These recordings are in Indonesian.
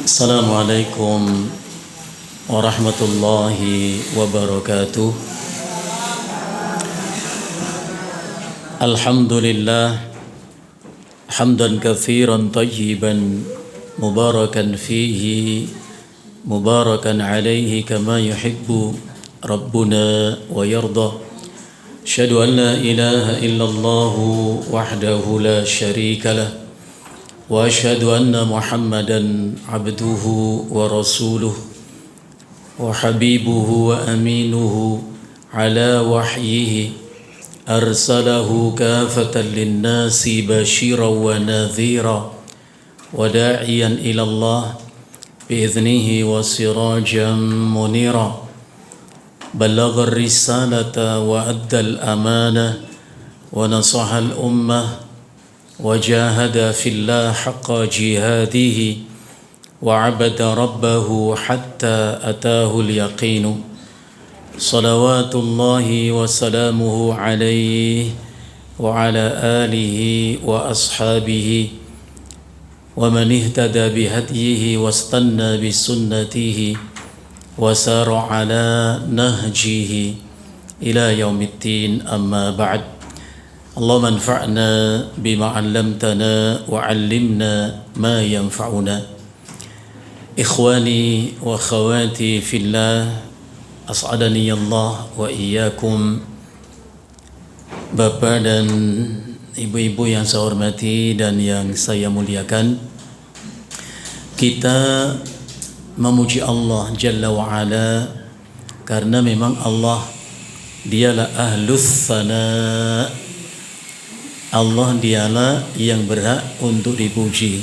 Assalamualaikum warahmatullahi wabarakatuh. Alhamdulillah hamdan katsiran tayyiban mubarakan fihi mubarakan alaihi kama yuhibbu rabbuna wa yarda. Asyhadu an la ilaha illallah wahdahu la syarika lah wa asyhadu anna Muhammadan abduhu wa rasuluh wa habibuhu wa aminuhu ala wahyihi arsalahu kafatan linnasi basyiran wa nadhira wa da'iyan ila Allah biiznihi wa sirajan munira. Ballagha ar-risalata wa adda al-amanah wa nasaha al-ummah وجاهد في الله حق جهاده وعبد ربه حتى أتاه اليقين صلوات الله وسلامه عليه وعلى آله وأصحابه ومن اهتدى بهديه واستنى بسنته وسار على نهجه إلى يوم الدين. أما بعد. اللهم انفعنا بما علمتنا وعلمنا ما ينفعنا. إخواني وأخواتي في الله أسعدني الله وإياكم. Bapak dan ibu-ibu yang saya hormati dan yang saya muliakan, kita memuji Allah Jalla wa'ala karena memang Allah dialah ahlus sana. Allah dialah yang berhak untuk dipuji.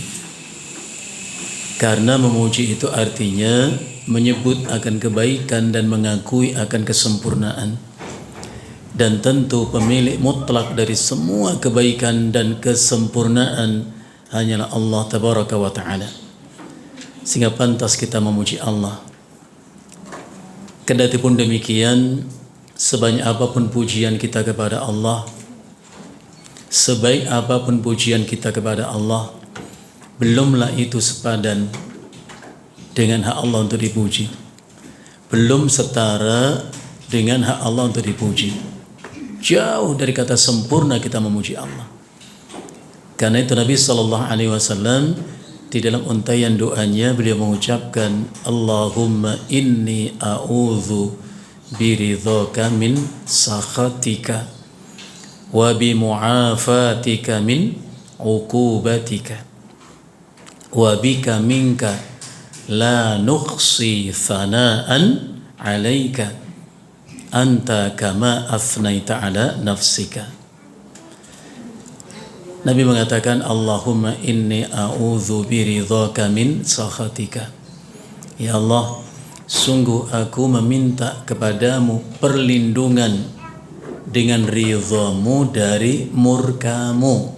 Karena memuji itu artinya menyebut akan kebaikan dan mengakui akan kesempurnaan. Dan tentu pemilik mutlak dari semua kebaikan dan kesempurnaan hanyalah Allah Tabaraka wa Ta'ala. Sehingga pantas kita memuji Allah. Kendati pun demikian, sebanyak apapun pujian kita kepada Allah, sebaik apapun pujian kita kepada Allah, belumlah itu sepadan dengan hak Allah untuk dipuji. Belum setara dengan hak Allah untuk dipuji. Jauh dari kata sempurna kita memuji Allah. Karena itu Nabi SAW di dalam untayan doanya beliau mengucapkan, Allahumma inni a'udhu biridhaka min sakhatika wa bimu'afatika min uqubatika wa bika minka la nuqsi thana'an alaika anta kama afnaita ala nafsika. Nabi mengatakan, Allahumma inni a'udhu biridhaka min sakhatika. Ya Allah, sungguh aku meminta kepadamu perlindungan dengan ridhamu dari murkamu.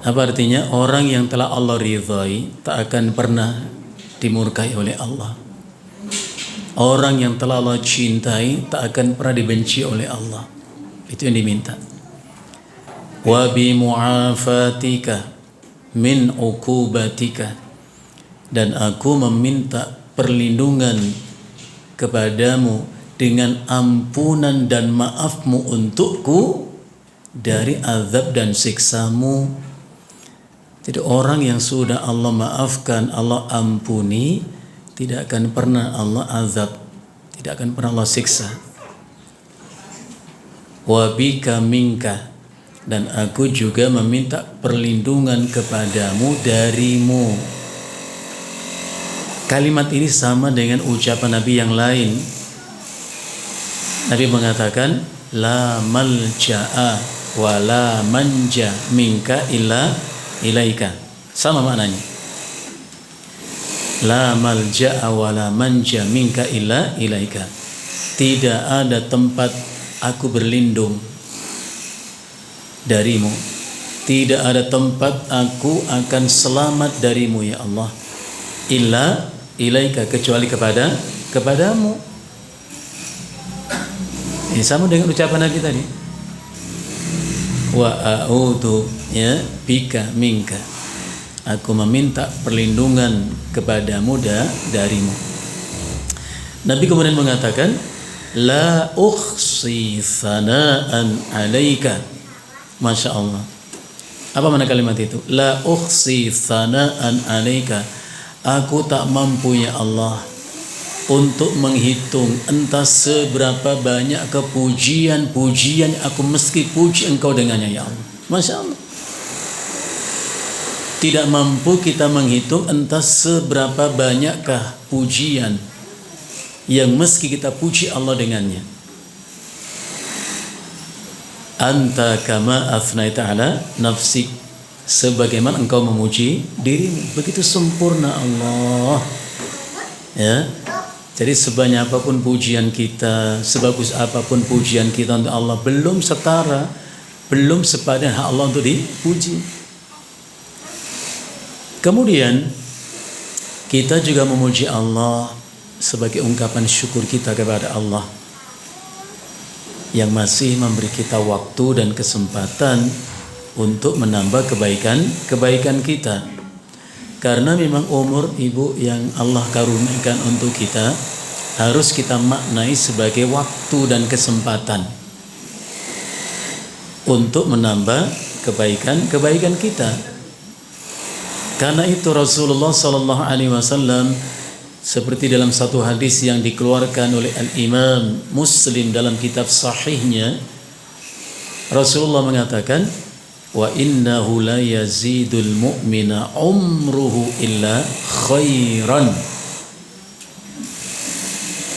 Apa artinya? Orang yang telah Allah ridhai tak akan pernah dimurkai oleh Allah. Orang yang telah Allah cintai tak akan pernah dibenci oleh Allah. Itu yang diminta. Wa bi mu'afatika min uqubatika, dan aku meminta perlindungan kepadamu dengan ampunan dan maafmu untukku dari azab dan siksamu. Jadi orang yang sudah Allah maafkan, Allah ampuni, tidak akan pernah Allah azab, tidak akan pernah Allah siksa. Wa bika minka, dan aku juga meminta perlindungan kepadamu darimu. Kalimat ini sama dengan ucapan Nabi yang lain. Nabi mengatakan, la malja'a wa la manja minka illa ilaika. Sama maknanya. La malja'a wa la manja minka illa ilaika. Tidak ada tempat aku berlindung darimu. Tidak ada tempat aku akan selamat darimu ya Allah. Illa ilaika, kecuali kepadamu. Ini sama dengan ucapan Nabi tadi. Wa a'udhu ya bika minka. aku meminta perlindungan kepadamu darimu. Nabi kemudian mengatakan, la ukhsi thana'an 'alaika. Masya Allah. Apa makna kalimat itu? La ukhsi thana'an 'alaika. Aku tak mampu ya Allah untuk menghitung entah seberapa banyak kepujian-pujian aku mesti puji Engkau dengannya ya Allah. Masya Allah. Tidak mampu kita menghitung entah seberapa banyakkah pujian yang meski kita puji Allah dengannya. Anta kama afnaita ala nafsik, sebagaimana engkau memuji dirimu. Begitu sempurna Allah. Ya. Jadi sebanyak apapun pujian kita, sebagus apapun pujian kita untuk Allah, belum setara, belum sepadan hak Allah untuk dipuji. Kemudian kita juga memuji Allah sebagai ungkapan syukur kita kepada Allah yang masih memberi kita waktu dan kesempatan untuk menambah kebaikan kita. Karena memang umur ibu yang Allah karuniakan untuk kita harus kita maknai sebagai waktu dan kesempatan untuk menambah kebaikan kita. Karena itu Rasulullah sallallahu alaihi wasallam seperti dalam satu hadis yang dikeluarkan oleh Al-Imam Muslim dalam kitab sahihnya, Rasulullah mengatakan, wa innahu la yazidul mu'mina umruhu illa khairan.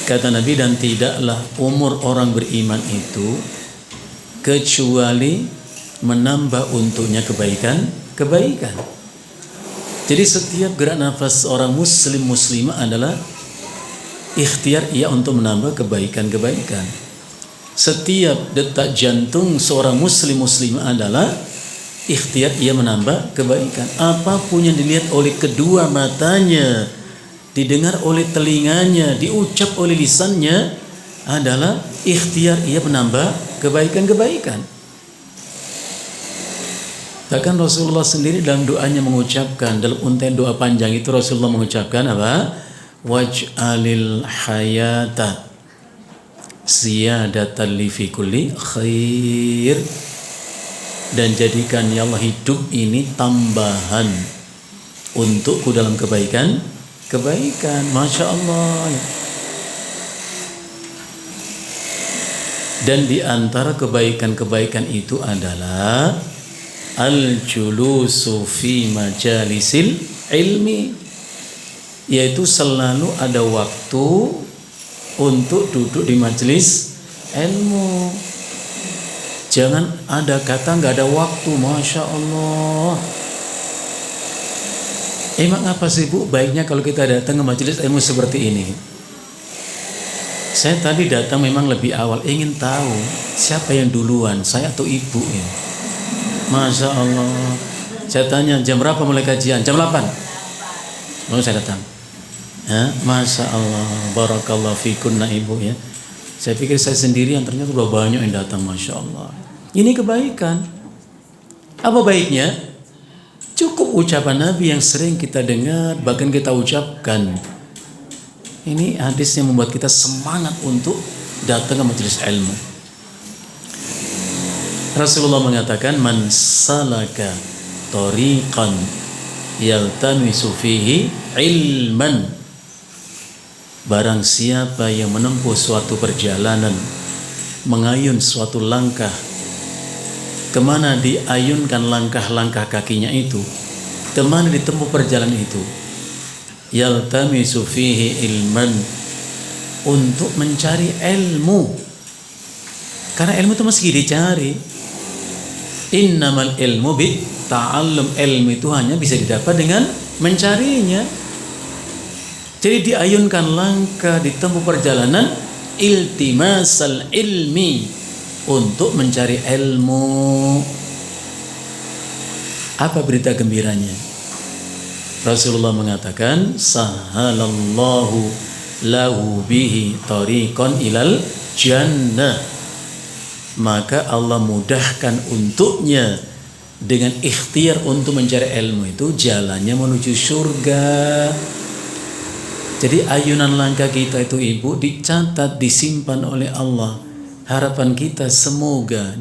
Kata Nabi, dan tidaklah umur orang beriman itu kecuali menambah untuknya kebaikan. Jadi setiap gerak nafas orang muslimah adalah ikhtiar ia untuk menambah kebaikan. Setiap detak jantung seorang muslimah adalah ikhtiar ia menambah kebaikan. Apapun yang dilihat oleh kedua matanya, didengar oleh telinganya, diucap oleh lisannya adalah ikhtiar ia menambah kebaikan. Bahkan Rasulullah sendiri dalam doanya mengucapkan, dalam untaian doa panjang itu Rasulullah mengucapkan apa? Waj'alil hayata ziyadatan li fi kulli khair. Dan jadikan ya Allah hidup ini tambahan untukku dalam kebaikan. Masya Allah. Dan di antara kebaikan itu adalah al-julusu fi majalisil ilmi, yaitu selalu ada waktu untuk duduk di majelis ilmu. Jangan ada kata nggak ada waktu. Masya Allah. Emang apa sih Bu baiknya kalau kita datang ke majelis ilmu seperti ini? Saya tadi datang memang lebih awal, ingin tahu siapa yang duluan, saya atau ibu ya. Masya Allah. Saya tanya jam berapa mulai kajian? Jam 8. Lalu saya datang. Ya, Masya Allah. Barakallahu fikunna ibu ya. Saya pikir saya sendirian, ternyata sudah banyak yang datang. Masya Allah. Ini kebaikan. Apa baiknya? Cukup ucapan Nabi yang sering kita dengar, bahkan kita ucapkan. Ini hadis yang membuat kita semangat untuk datang ke majelis ilmu. Rasulullah mengatakan, man salaka tariqan yaltamisu fihi ilman. Barang siapa yang menempuh suatu perjalanan, mengayun suatu langkah, kemana diayunkan langkah-langkah kakinya itu, kemana ditempuh perjalanan itu, yaltamisu fihi ilman, untuk mencari ilmu. Karena ilmu itu mesti dicari. Innamal ilmu bi ta'allum. Ilmu itu hanya bisa didapat dengan mencarinya. Jadi diayunkan langkah, ditempuh perjalanan iltimasal ilmi, untuk mencari ilmu. Apa berita gembiranya? Rasulullah mengatakan, sahalallahu lahu bihi tariqan ilal jannah. Maka Allah mudahkan untuknya dengan ikhtiar untuk mencari ilmu itu jalannya menuju surga. Jadi ayunan langkah kita itu Ibu dicatat, disimpan oleh Allah. Harapan kita semoga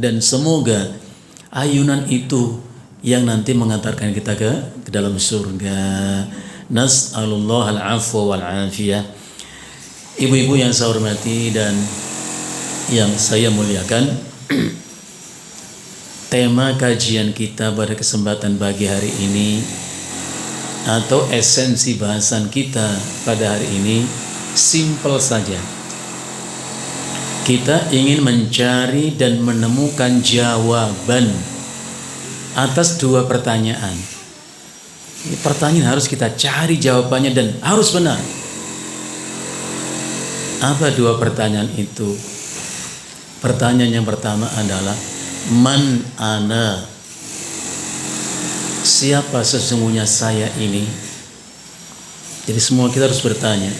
ayunan itu yang nanti mengantarkan kita ke dalam surga. Nas'alullah al-afwa wal-afiyah. Ibu-ibu yang saya hormati dan yang saya muliakan, tema kajian kita pada kesempatan pagi hari ini atau esensi bahasan kita pada hari ini simpel saja. Kita ingin mencari dan menemukan jawaban atas dua pertanyaan. Ini pertanyaan harus kita cari jawabannya dan harus benar. Apa dua pertanyaan itu? Pertanyaan yang pertama adalah man ana? Siapa sesungguhnya saya ini? Jadi semua kita harus bertanya,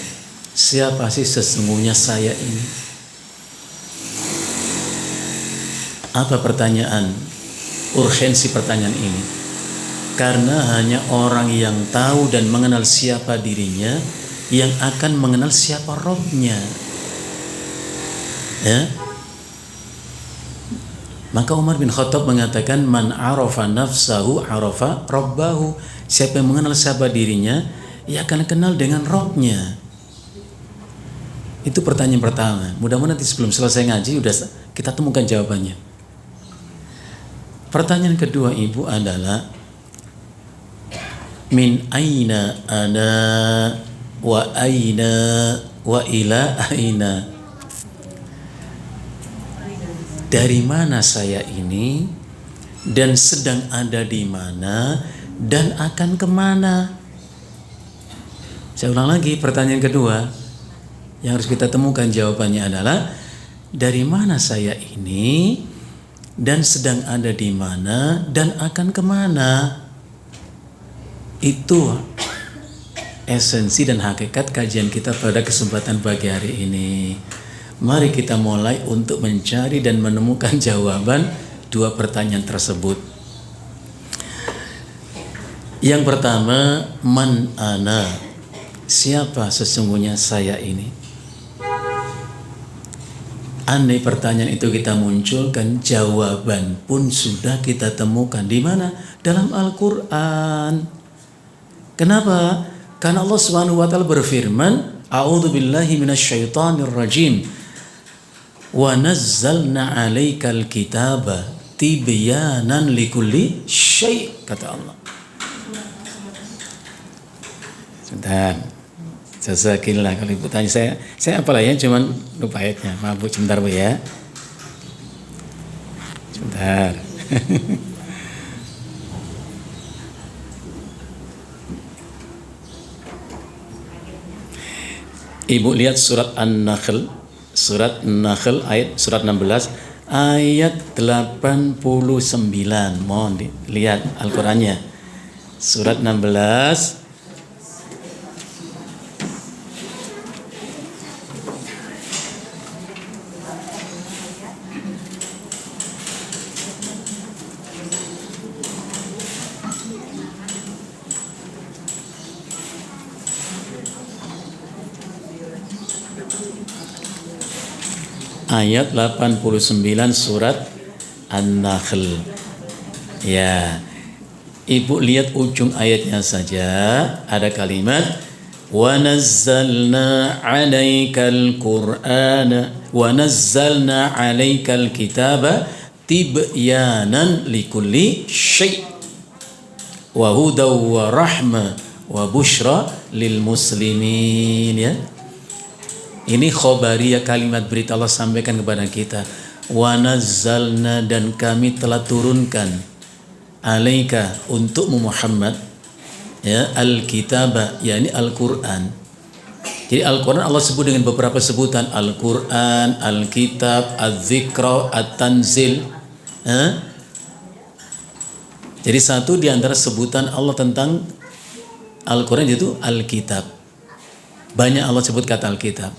siapa sih sesungguhnya saya ini? Apa pertanyaan? Urgensi pertanyaan ini. Karena hanya orang yang tahu dan mengenal siapa dirinya yang akan mengenal siapa Rabb-nya. Ya? Maka Umar bin Khattab mengatakan man arafa nafsahu arafa rabbahu. Siapa yang mengenal siapa dirinya, ia akan kenal dengan Rabb-nya. Itu pertanyaan pertama. Mudah-mudahan nanti sebelum selesai ngaji udah kita temukan jawabannya. Pertanyaan kedua Ibu adalah min aina ana wa aina wa ila aina. Dari mana saya ini dan sedang ada di mana dan akan kemana? Saya ulang lagi, pertanyaan kedua yang harus kita temukan jawabannya adalah dari mana saya ini dan sedang ada di mana dan akan kemana. Itu esensi dan hakikat kajian kita pada kesempatan pagi hari ini. Mari kita mulai untuk mencari dan menemukan jawaban dua pertanyaan tersebut. Yang pertama, man ana? Siapa sesungguhnya saya ini? Andai pertanyaan itu kita munculkan, jawaban pun sudah kita temukan di mana? Dalam Al-Qur'an. Kenapa? Karena Allah Subhanahu wa taala berfirman, a'udzubillahi minasyaitonir rajim. Wa nazzalna 'alaikal kitaba tibyanan likulli syai', kata Allah. Sebentar. Jazakillah, kalau Ibu tanya saya apalah ya, cuman lupa ayatnya. Maaf Bu, sebentar Bu ya. Sebentar. Ibu lihat surat An-Nahl, surat 16 ayat 89. Mohon lihat Al-Qur'annya. Surat 16 ayat 89 surat An-Nahl. Ya, Ibu lihat ujung ayatnya saja, ada kalimat wa nazzalna 'alaikal qur'ana wa nazzalna 'alaikal kitaba tibyanan likulli syai' wa hudaw wa rahmah wa busyra lil muslimin. Ya, ini khobariyah, kalimat berita Allah sampaikan kepada kita. Wa nazzalna, dan kami telah turunkan, alaika, untukmu Muhammad, ya, al-kitaba, yakni Al-Qur'an. Jadi Al-Qur'an Allah sebut dengan beberapa sebutan, Al-Qur'an, Al-Kitab, Al-Dzikra, At-Tanzil. Jadi satu di antara sebutan Allah tentang Al-Qur'an itu Al-Kitab. Banyak Allah sebut kata Al-Kitab.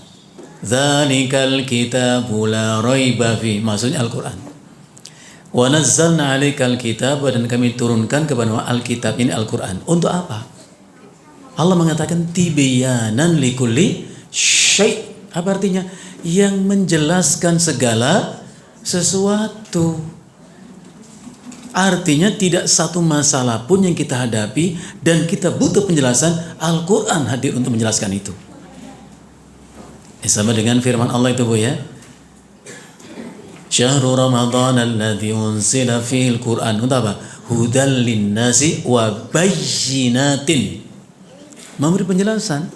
Dzalikal kitabu la raiba fi, maksudnya Al-Qur'an. Wa nazzalna 'alaikal kitaba, dan kami turunkan kepada Alkitab ini Al-Qur'an. Untuk apa? Allah mengatakan tibyanan likulli syai'. Apa artinya? Yang menjelaskan segala sesuatu. Artinya tidak satu masalah pun yang kita hadapi dan kita butuh penjelasan, Al-Quran hadir untuk menjelaskan itu. Sama dengan firman Allah itu, Bu, ya. Syahrul Ramadan alladzi unzila fihil Qur'an. Untuk apa? Hudal linnasi wa bayyinatin. Memberi penjelasan.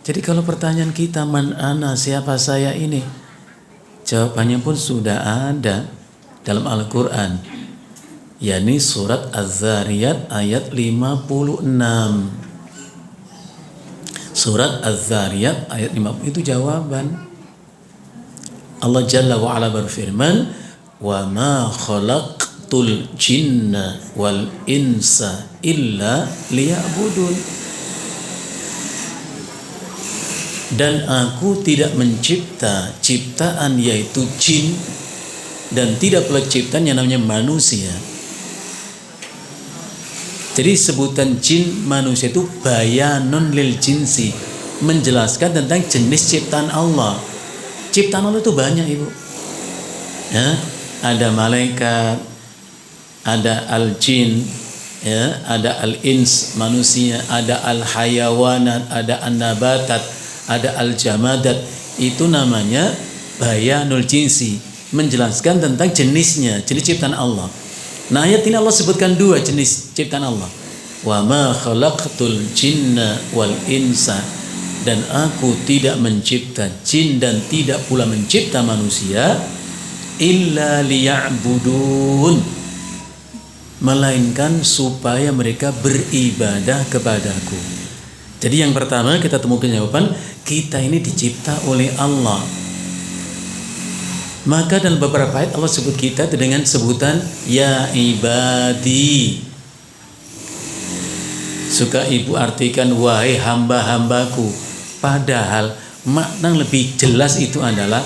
Jadi kalau pertanyaan kita, man ana, siapa saya ini? Jawabannya pun sudah ada dalam Al-Quran, yakni surat Az-Zariyat ayat 56. Surat Az-Zariyat ayat 50 itu jawaban. Allah Jalla wa Ala berfirman, wa ma khalaqtul jinna wal insa illa liya'budun. Dan aku tidak mencipta ciptaan yaitu jin, dan tidak pula ciptaan yang namanya manusia. Jadi sebutan jin manusia itu bayanun lil jinsi, menjelaskan tentang jenis ciptaan Allah. Ciptaan Allah itu banyak, Ibu. Ya, ada malaikat, ada al-jin, ya, ada al-ins manusia, ada al-hayawanat, ada an-nabatat, ada al-jamadat. Itu namanya bayanul jinsi, menjelaskan tentang jenisnya, jenis ciptaan Allah. Nah, ayat ini Allah sebutkan dua jenis ciptaan Allah. Wa ma khalaqtul jinna wal insa, dan aku tidak mencipta jin dan tidak pula mencipta manusia illa liya'budun, melainkan supaya mereka beribadah kepadaku. Jadi yang pertama kita temukan jawaban, kita ini dicipta oleh Allah. Maka dalam beberapa ayat Allah sebut kita dengan sebutan ya ibadi. Suka Ibu artikan wahai hamba-hambaku. Padahal makna lebih jelas itu adalah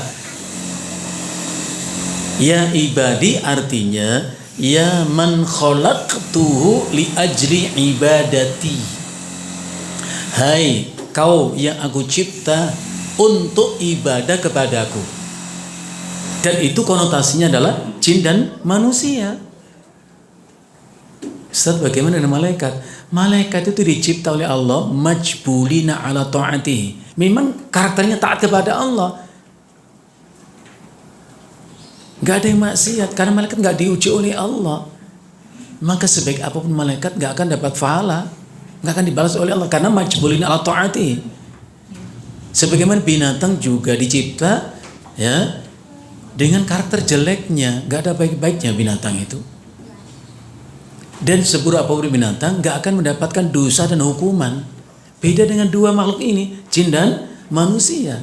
ya ibadi, artinya ya man khalaqtuhu li ajli ibadati. Hai kau yang aku cipta untuk ibadah kepadaku. Dan itu konotasinya adalah jin dan manusia. Ustaz, bagaimana dengan malaikat? Malaikat itu dicipta oleh Allah majbulina ala ta'atihi. Memang karakternya taat kepada Allah. Gak ada yang maksiat karena malaikat gak diuji oleh Allah. Maka sebaik apapun malaikat gak akan dapat pahala, gak akan dibalas oleh Allah karena majbulina ala ta'atihi. Sebagaimana binatang juga dicipta, ya, dengan karakter jeleknya, gak ada baik-baiknya binatang itu. Dan seburuk apapun binatang gak akan mendapatkan dosa dan hukuman. Beda dengan dua makhluk ini, jin dan manusia.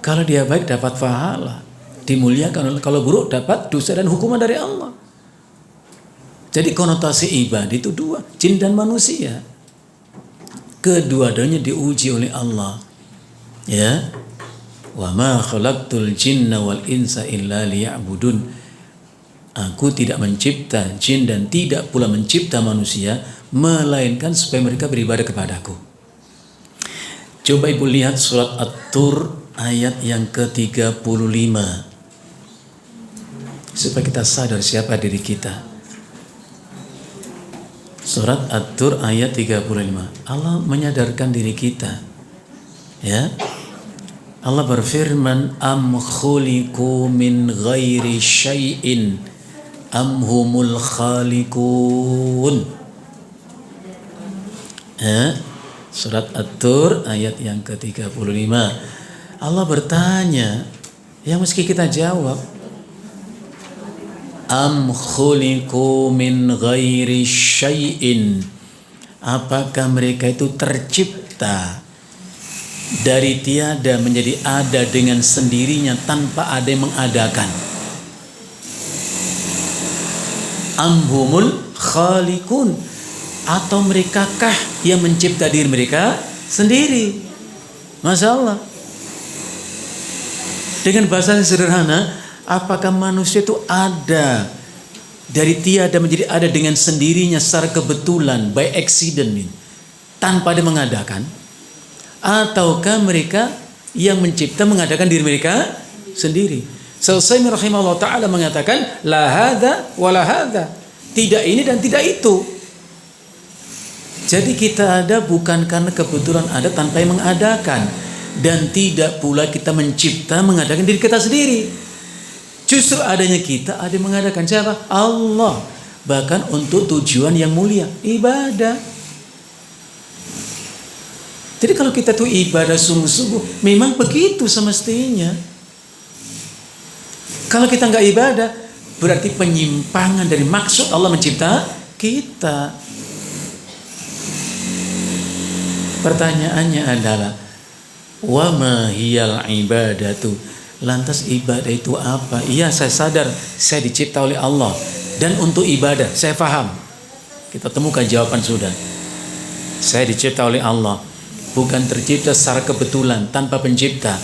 Kalau dia baik dapat pahala, dimuliakan. Kalau buruk dapat dosa dan hukuman dari Allah. Jadi konotasi ibadah itu dua, jin dan manusia. Kedua-duanya diuji oleh Allah. Ya. Wa ma khalaqtul jinna wal insa illa liya'budun. Aku tidak mencipta jin dan tidak pula mencipta manusia melainkan supaya mereka beribadah kepadaku. Coba Ibu lihat surat At-Tur ayat yang ke-35. Supaya kita sadar siapa diri kita. Surat At-Tur ayat 35. Allah menyadarkan diri kita. Ya. Allah berfirman, am khuliqu min ghairi syai'in am humul khaliqun. Surat At-Tur ayat yang ke-35. Allah bertanya, yang mesti kita jawab, am khuliqu min ghairi syai'in, apakah mereka itu tercipta dari tiada menjadi ada dengan sendirinya tanpa ada yang mengadakan? Amhumul khaliqun, atau merekakah yang mencipta diri mereka sendiri? Masya Allah. Dengan bahasa yang sederhana, Apakah manusia itu ada dari tiada menjadi ada dengan sendirinya secara kebetulan, by accident, tanpa dia mengadakan? Ataukah mereka yang mencipta mengadakan diri mereka sendiri? Al-Utsaimin rahimahullah ta'ala mengatakan, la hadza wa la hadza. Tidak ini dan tidak itu. Jadi kita ada bukan karena kebetulan ada tanpa yang mengadakan. Dan tidak pula kita mencipta mengadakan diri kita sendiri. Justru adanya kita ada yang mengadakan. Siapa? Allah. Bahkan untuk tujuan yang mulia, ibadah. Jadi kalau kita tuh ibadah sungguh-sungguh, memang begitu semestinya. Kalau kita nggak ibadah, berarti penyimpangan dari maksud Allah mencipta kita. Pertanyaannya adalah, wa ma hiyal ibadatu? Lantas ibadah itu apa? Iya, saya sadar saya dicipta oleh Allah dan untuk ibadah, saya paham. Kita temukan jawaban sudah. Saya dicipta oleh Allah, bukan tercipta secara kebetulan tanpa pencipta,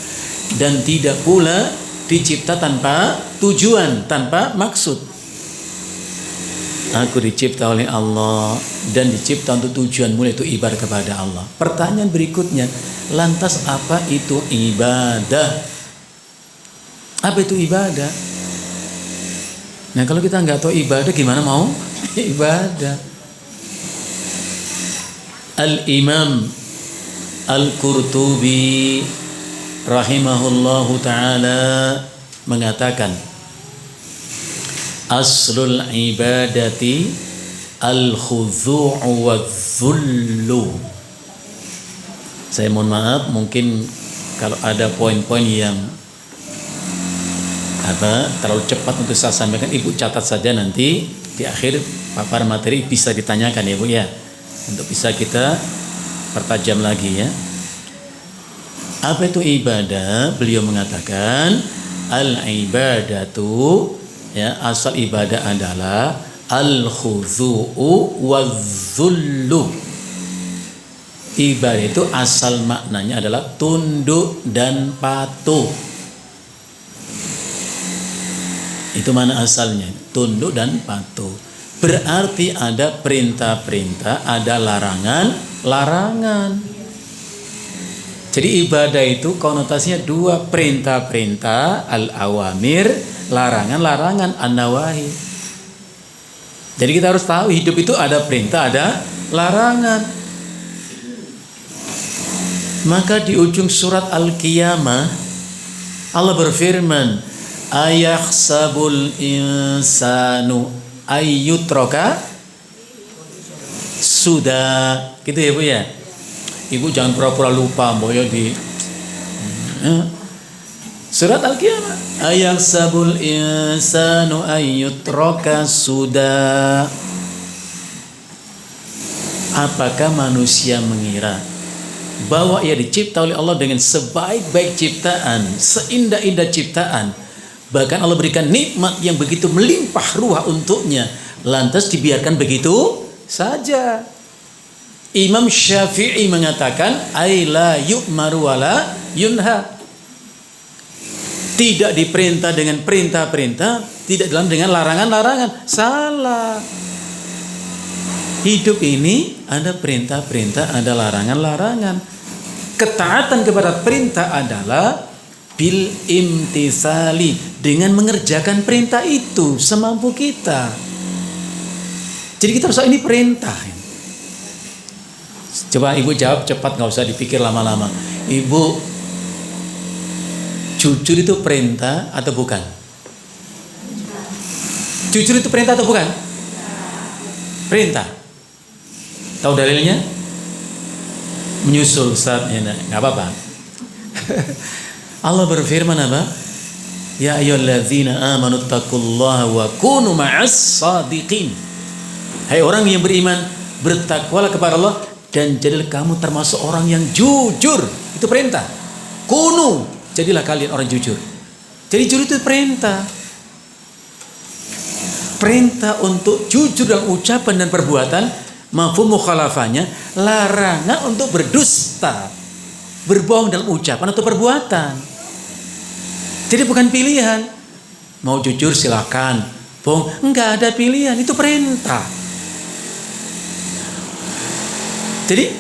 dan tidak pula dicipta tanpa tujuan, tanpa maksud. Aku dicipta oleh Allah dan dicipta untuk tujuan mulia, itu ibadah kepada Allah. Pertanyaan berikutnya, lantas apa itu ibadah? Apa itu ibadah? Nah, kalau kita nggak tahu ibadah, gimana mau ibadah? Al-Imam Al-Qurtubi rahimahullahu ta'ala mengatakan, aslul ibadati al-khudhu'u wadh-dhullu. Saya mohon maaf, mungkin kalau ada poin-poin yang terlalu cepat untuk saya sampaikan, Ibu catat saja, nanti di akhir paparan materi bisa ditanyakan ya Bu ya, untuk bisa kita pertajam lagi ya. Apa itu ibadah? Beliau mengatakan al-ibadatu, ya, asal ibadah adalah al-khudhu'u wadh-dhullu. Ibadah itu asal maknanya adalah tunduk dan patuh. Itu mana asalnya, tunduk dan patuh. Berarti ada perintah-perintah, ada larangan-larangan. Jadi ibadah itu konotasinya dua, perintah-perintah al-awamir, larangan-larangan an-nawahi. Jadi kita harus tahu hidup itu ada perintah, ada larangan. Maka di ujung surat Al-Qiyamah Allah berfirman, ayakhsabul insanu ayyutraka sudah. Gitu ya Bu ya. Ibu jangan pura-pura lupa boyo di surat Al-Qiyamah. Ayakhsabul insanu ayyutraka sudah. Apakah manusia mengira bahwa ia dicipta oleh Allah dengan sebaik-baik ciptaan, seindah-indah ciptaan, bahkan Allah berikan nikmat yang begitu melimpah ruah untuknya, lantas dibiarkan begitu saja? Imam Syafi'i mengatakan, ay la yu'maru wa la yunha. Tidak diperintah dengan perintah-perintah, tidak dalam dengan larangan-larangan. Salah. Hidup ini ada perintah-perintah, ada larangan-larangan. Ketaatan kepada perintah adalah bil imtisali, dengan mengerjakan perintah itu semampu kita. Jadi kita harus tahu ini perintah. Coba Ibu jawab cepat, nggak usah dipikir lama-lama. Ibu, jujur itu perintah atau bukan? Jujur itu perintah atau bukan? Perintah. Tahu dalilnya? Menyusul saatnya, nggak apa-apa. Allah berfirman apa? Ya ayyuhalladzina amanu taqullaha wa kunu ma'as shadiqin. Hai orang yang beriman, bertakwalah kepada Allah dan jadilah kamu termasuk orang yang jujur. Itu perintah. Kunu, jadilah kalian orang jujur. Jadi jujur itu perintah. Perintah untuk jujur dalam ucapan dan perbuatan, mafhum mukhalafahnya larangan untuk berdusta, berbohong dalam ucapan atau perbuatan. Jadi bukan pilihan. Mau jujur silakan. Bohong, enggak ada pilihan, itu perintah. Jadi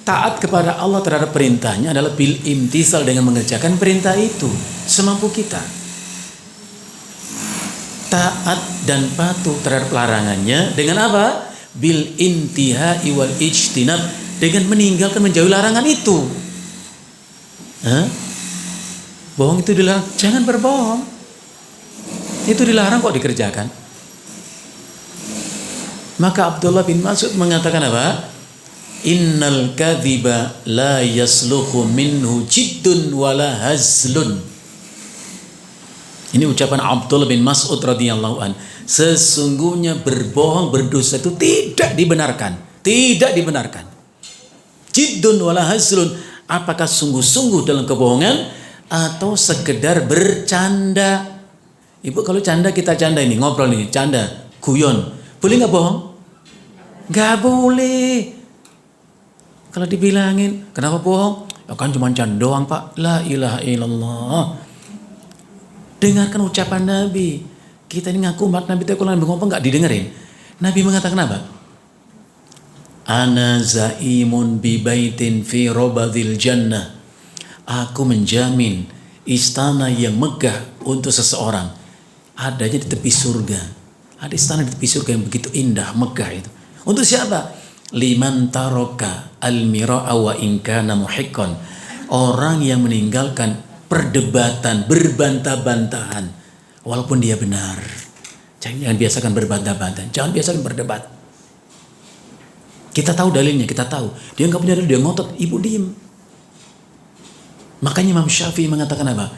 taat kepada Allah terhadap perintahnya adalah bil imtisal, dengan mengerjakan perintah itu semampu kita. Taat dan patuh terhadap larangannya dengan apa? Bil intihai wal ijtinab, dengan meninggalkan, menjauhi larangan itu. Bohong itu dilarang, jangan berbohong. Itu dilarang kok dikerjakan. Maka Abdullah bin Mas'ud mengatakan apa? Innal kadhiba la yasluhu minhu jiddun wala hazlun. Ini ucapan Abdullah bin Mas'ud radhiyallahu an. Sesungguhnya berbohong, berdosa itu tidak dibenarkan. Tidak dibenarkan. Jiddun wala hazlun. Apakah sungguh-sungguh dalam kebohongan atau sekedar bercanda? Ibu, kalau canda, kita canda ini, ngobrol nih, canda, guyon. Boleh nggak bohong? Nggak boleh. Kalau dibilangin, kenapa bohong? Ya kan cuma canda doang, Pak. La ilaha illallah. Dengarkan ucapan Nabi. Kita ini ngaku umat Nabi, tapi kalau Nabi ngomong nggak didengerin. Nabi mengatakan apa? Ana zaimun bi baitin fi robadil jannah. Aku menjamin istana yang megah untuk seseorang. Adanya di tepi surga. Ada istana di tepi surga yang begitu indah, megah itu. Untuk siapa? Liman taroka al-mira'a wa in kana muhiqqan. Orang yang meninggalkan perdebatan, berbantah-bantahan walaupun dia benar. Jangan biasakan berbantah-bantahan, jangan biasakan berdebat. Kita tahu dalilnya, kita tahu. Dia enggak punya dalil, dia ngotot, ibu diem. Makanya Imam Syafi'i mengatakan apa?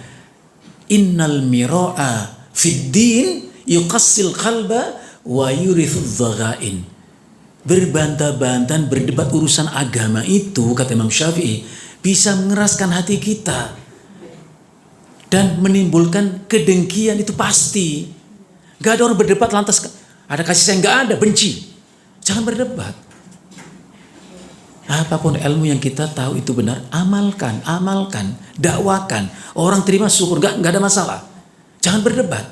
Innal mira'a fid din yuqassil qalba wa yurithu dhaghain. Berbantah-bantahan, berdebat urusan agama itu, kata Imam Syafi'i, bisa mengeraskan hati kita dan menimbulkan kedengkian, itu pasti. Gak ada orang berdebat lantas ada kasih sayang, gak ada, benci. Jangan berdebat. Apapun ilmu yang kita tahu itu benar, amalkan, dakwakan. Orang terima syukur, gak ada masalah. Jangan berdebat.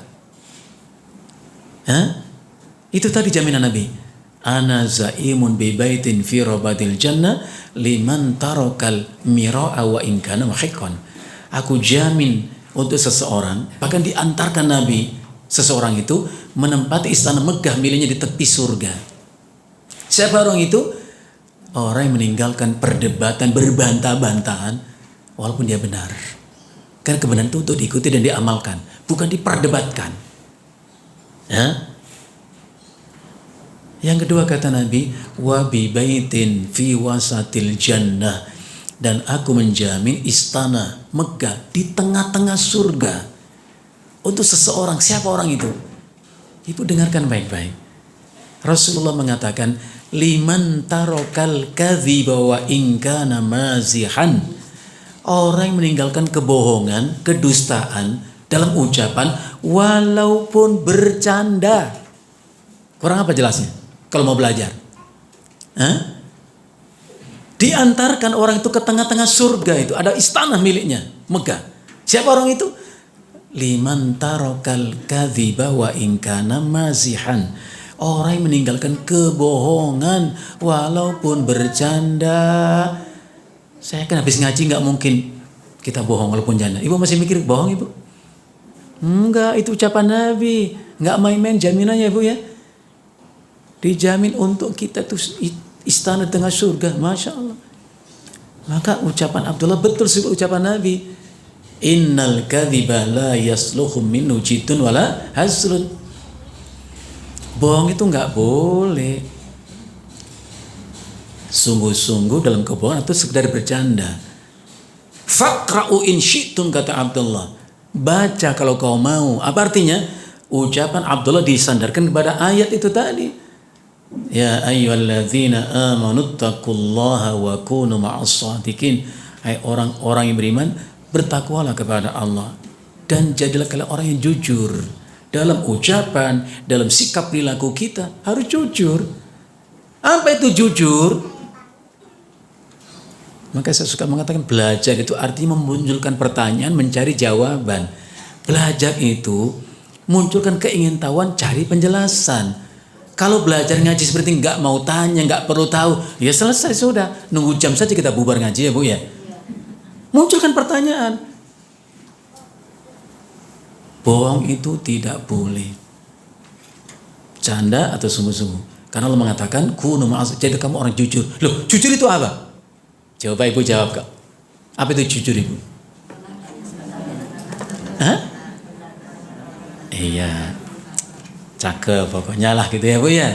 Itu tadi jaminan Nabi. Ana zaimun bi baitin fi rabadil jannah liman tarakal mira'a wa in kana muhiqqan. Aku jamin untuk seseorang, bahkan diantarkan Nabi, seseorang itu menempati istana megah miliknya di tepi surga. Siapa orang itu? Orang yang meninggalkan perdebatan, berbantah-bantahan walaupun dia benar. Karena kebenaran itu untuk diikuti dan diamalkan, bukan diperdebatkan. Yang kedua kata Nabi, wa bi baitin fi wasatil jannah, dan aku menjamin istana megah di tengah-tengah surga untuk seseorang. Siapa orang itu? Ibu dengarkan baik-baik. Rasulullah mengatakan, liman tarokal kadhiba wa in kana mazihan. Orang yang meninggalkan kebohongan, kedustaan dalam ucapan walaupun bercanda. Kurang apa jelasnya? Kalau mau belajar. Diantarkan orang itu ke tengah-tengah surga, itu ada istana miliknya, megah. Siapa orang itu? Liman tarokal kadhiba wa in kana mazihan. Orang yang meninggalkan kebohongan walaupun bercanda. Saya kan habis ngaji, nggak mungkin kita bohong walaupun janda. Ibu masih mikir bohong, Ibu? Enggak, itu ucapan Nabi. Nggak main-main jaminannya, Ibu ya. Dijamin untuk kita tuh istana tengah surga, Masya Allah. Maka ucapan Abdullah betul sih ucapan Nabi. Innal kadhiba la yasluhu minhu jiddun wala hazlun. Bohong itu nggak boleh. Sungguh-sungguh dalam kebohongan atau sekedar bercanda. Faqra'u in syi'tum, kata Abdullah. Baca kalau kau mau. Apa artinya? Ucapan Abdullah disandarkan kepada ayat itu tadi. Ya ayyuhalladzina amanu taqullaha wa kunu ma'as shadiqin. Hai orang-orang yang beriman, bertakwalah kepada Allah dan jadilah kalian orang yang jujur. Dalam ucapan, dalam sikap perilaku kita harus jujur. Apa itu jujur? Maka saya suka mengatakan belajar itu artinya memunculkan pertanyaan, mencari jawaban. Belajar itu munculkan keingintahuan, cari penjelasan. Kalau belajar ngaji seperti nggak mau tanya, nggak perlu tahu, ya selesai sudah. Nunggu jam saja kita bubar ngaji ya Bu ya. Munculkan pertanyaan. Bohong itu tidak boleh. Canda atau sungguh-sungguh. Karena Allah mengatakan, kunu ma'as, jadi kamu orang jujur. Loh, jujur itu apa? Coba Ibu jawab Kak. Apa itu jujur Ibu? Hah? Iya. Cakep pokoknya lah gitu ya Bu ya.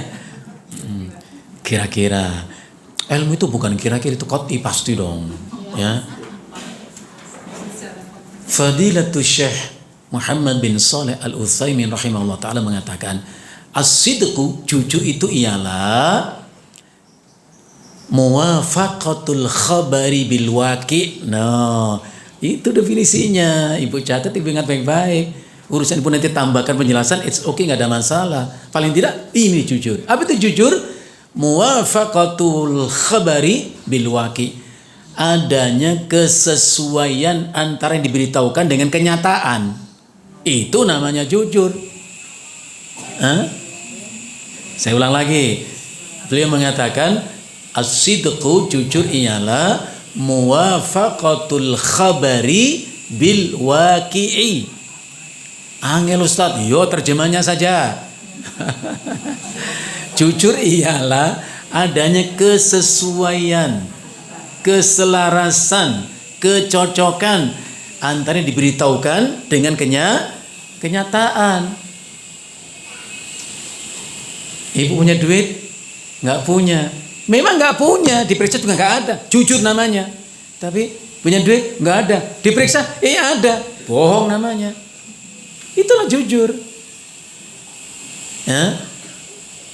Kira-kira. Ilmu itu bukan kira-kira, itu qat'i pasti dong. Ya. Fadilatul Syekh Muhammad bin Shalih Al-Utsaimin rahimahullah ta'ala mengatakan, as-sidqu, jujur itu ialah muwafaqatul khabari bil waqi'. Nah, itu definisinya. Ibu catat, Ibu ingat baik-baik. Urusan Ibu nanti tambahkan penjelasan, it's okay, nggak ada masalah. Paling tidak ini jujur. Apa itu jujur? Muwafaqatul khabari bil waqi'. Adanya kesesuaian antara yang diberitahukan dengan kenyataan. Itu namanya jujur. Saya ulang lagi. Beliau mengatakan as-sidqu, jujur ialah muwafaqatul khabari bil waqi'i. Angel Ustaz, yo terjemahnya saja. Jujur ialah adanya kesesuaian, keselarasan, kecocokan antara yang diberitahukan dengan kenyataan. Ibu punya duit? Nggak punya. Memang nggak punya, diperiksa juga nggak ada. Jujur namanya. Tapi punya duit? Nggak ada. Diperiksa? Ada. Bohong namanya. Itulah jujur. Ya.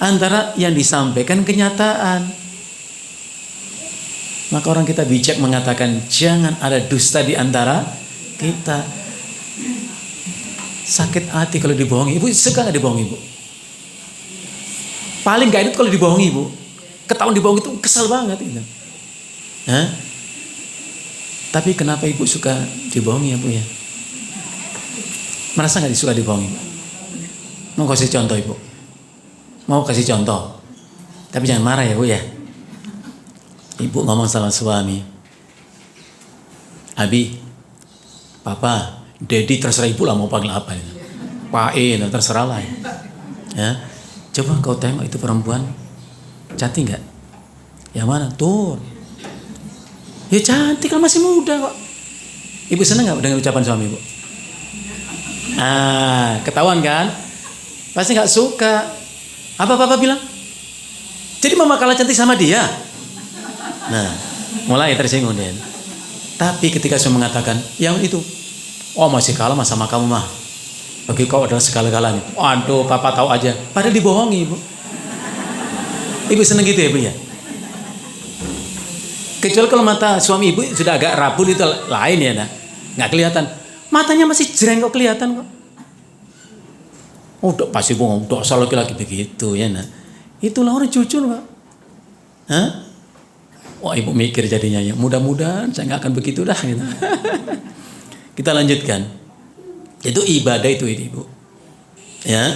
Antara yang disampaikan kenyataan. Maka orang kita bijak mengatakan jangan ada dusta di antara kita. Sakit hati kalau dibohongi. Ibu suka nggak dibohongi Ibu? Paling gak itu kalau dibohongi Bu. Ketahuan dibohongi itu kesel banget itu. Tapi kenapa Ibu suka dibohongi ya Bu ya? Merasa gak disuka dibohongi? Mau kasih contoh Ibu? Mau kasih contoh? Tapi jangan marah ya Bu ya. Ibu ngomong sama suami, Abi, Papa, Dedi, terserah Ibu lah mau panggil apa ya. Pak E, terserah lah ya. Coba kau tengok itu perempuan cantik nggak? Yang mana? Tuh. Ya cantik kan, masih muda kok. Ibu senang nggak dengan ucapan suami Ibu? Ketahuan kan? Pasti nggak suka. Apa Papa bilang? Jadi mama kalah cantik sama dia? Nah, mulai tersinggung dia. Tapi ketika saya mengatakan yang itu, oh masih kalah sama kamu mah. Bagi kau adalah segala-galanya. Waduh, Papa tahu aja. Padahal dibohongi Ibu. Ibu seneng gitu ya Bu ya? Kecuali kalau mata suami Ibu sudah agak rabun itu lain ya, nah. Nggak kelihatan. Matanya masih jreng kok kelihatan kok. Udah pasti bohong. Udah asal laki-laki begitu ya, nah. Itulah orang jujur Pak. Wah Ibu mikir jadinya ya. Mudah-mudahan saya nggak akan begitu dah. Gitu. Kita lanjutkan. Itu ibadah itu Ibu. Ya,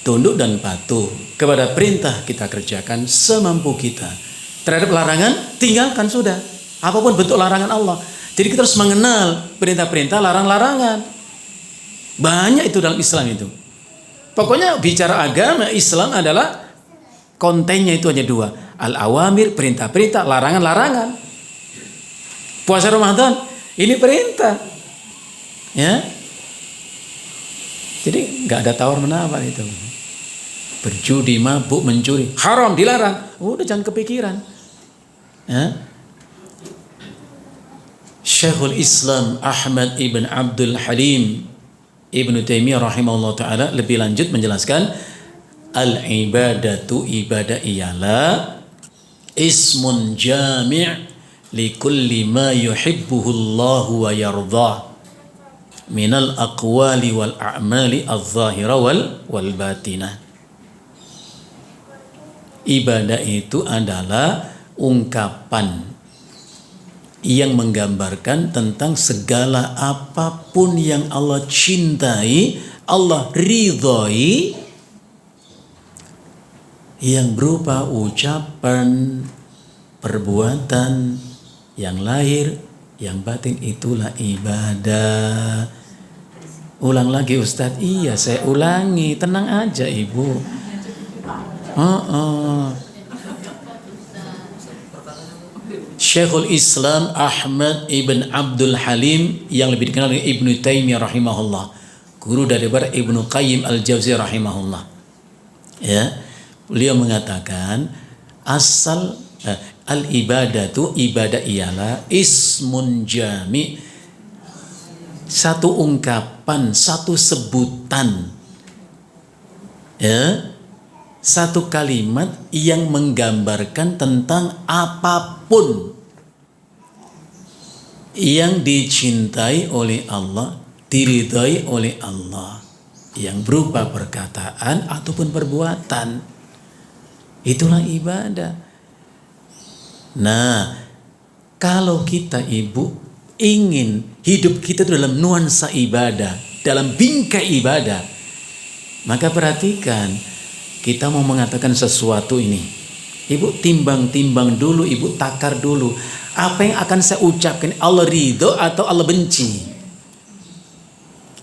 tunduk dan patuh kepada perintah kita kerjakan semampu kita. Terhadap larangan tinggalkan sudah. Apapun bentuk larangan Allah. Jadi kita harus mengenal perintah-perintah, larang-larangan. Banyak itu dalam Islam itu. Pokoknya bicara agama Islam adalah kontennya itu hanya dua. Al-awamir, perintah-perintah, larangan-larangan. Puasa Ramadan, ini perintah. Ya. Jadi nggak ada tawar menawar itu. Berjudi, mabuk, mencuri, haram, dilarang. Udah jangan kepikiran. Ya. Syekhul Islam Ahmad ibn Abdul Halim Ibn Taimiyah rahimahullah ta'ala lebih lanjut menjelaskan al-ibadatu, ibadah ialah ismun jami' li kulli ma yuhibbuhu Allahu wa yardah minal aqwali wal a'mali adh-dhahira wal batinah. Ibadah itu adalah ungkapan yang menggambarkan tentang segala apapun yang Allah cintai, Allah ridhoi yang berupa ucapan, perbuatan, yang lahir, yang batin, itulah ibadah. Ulang lagi Ustadz. Iya, saya ulangi, tenang aja Ibu. Syekhul Islam Ahmad ibn Abdul Halim yang lebih dikenal dengan Ibnu Taimiyah rahimahullah, guru daripada Ibnu Qayyim al-Jauziyah rahimahullah. Ya, beliau mengatakan asal al-ibadatu, ibadah ialah ismun jami, satu ungkapan, satu sebutan, ya, satu kalimat yang menggambarkan tentang apapun yang dicintai oleh Allah, diridhai oleh Allah, yang berupa perkataan ataupun perbuatan. Itulah ibadah. Nah, kalau kita Ibu ingin hidup kita dalam nuansa ibadah, dalam bingkai ibadah, maka perhatikan, kita mau mengatakan sesuatu ini, Ibu timbang-timbang dulu, Ibu takar dulu, apa yang akan saya ucapkan, Allah ridho atau Allah benci.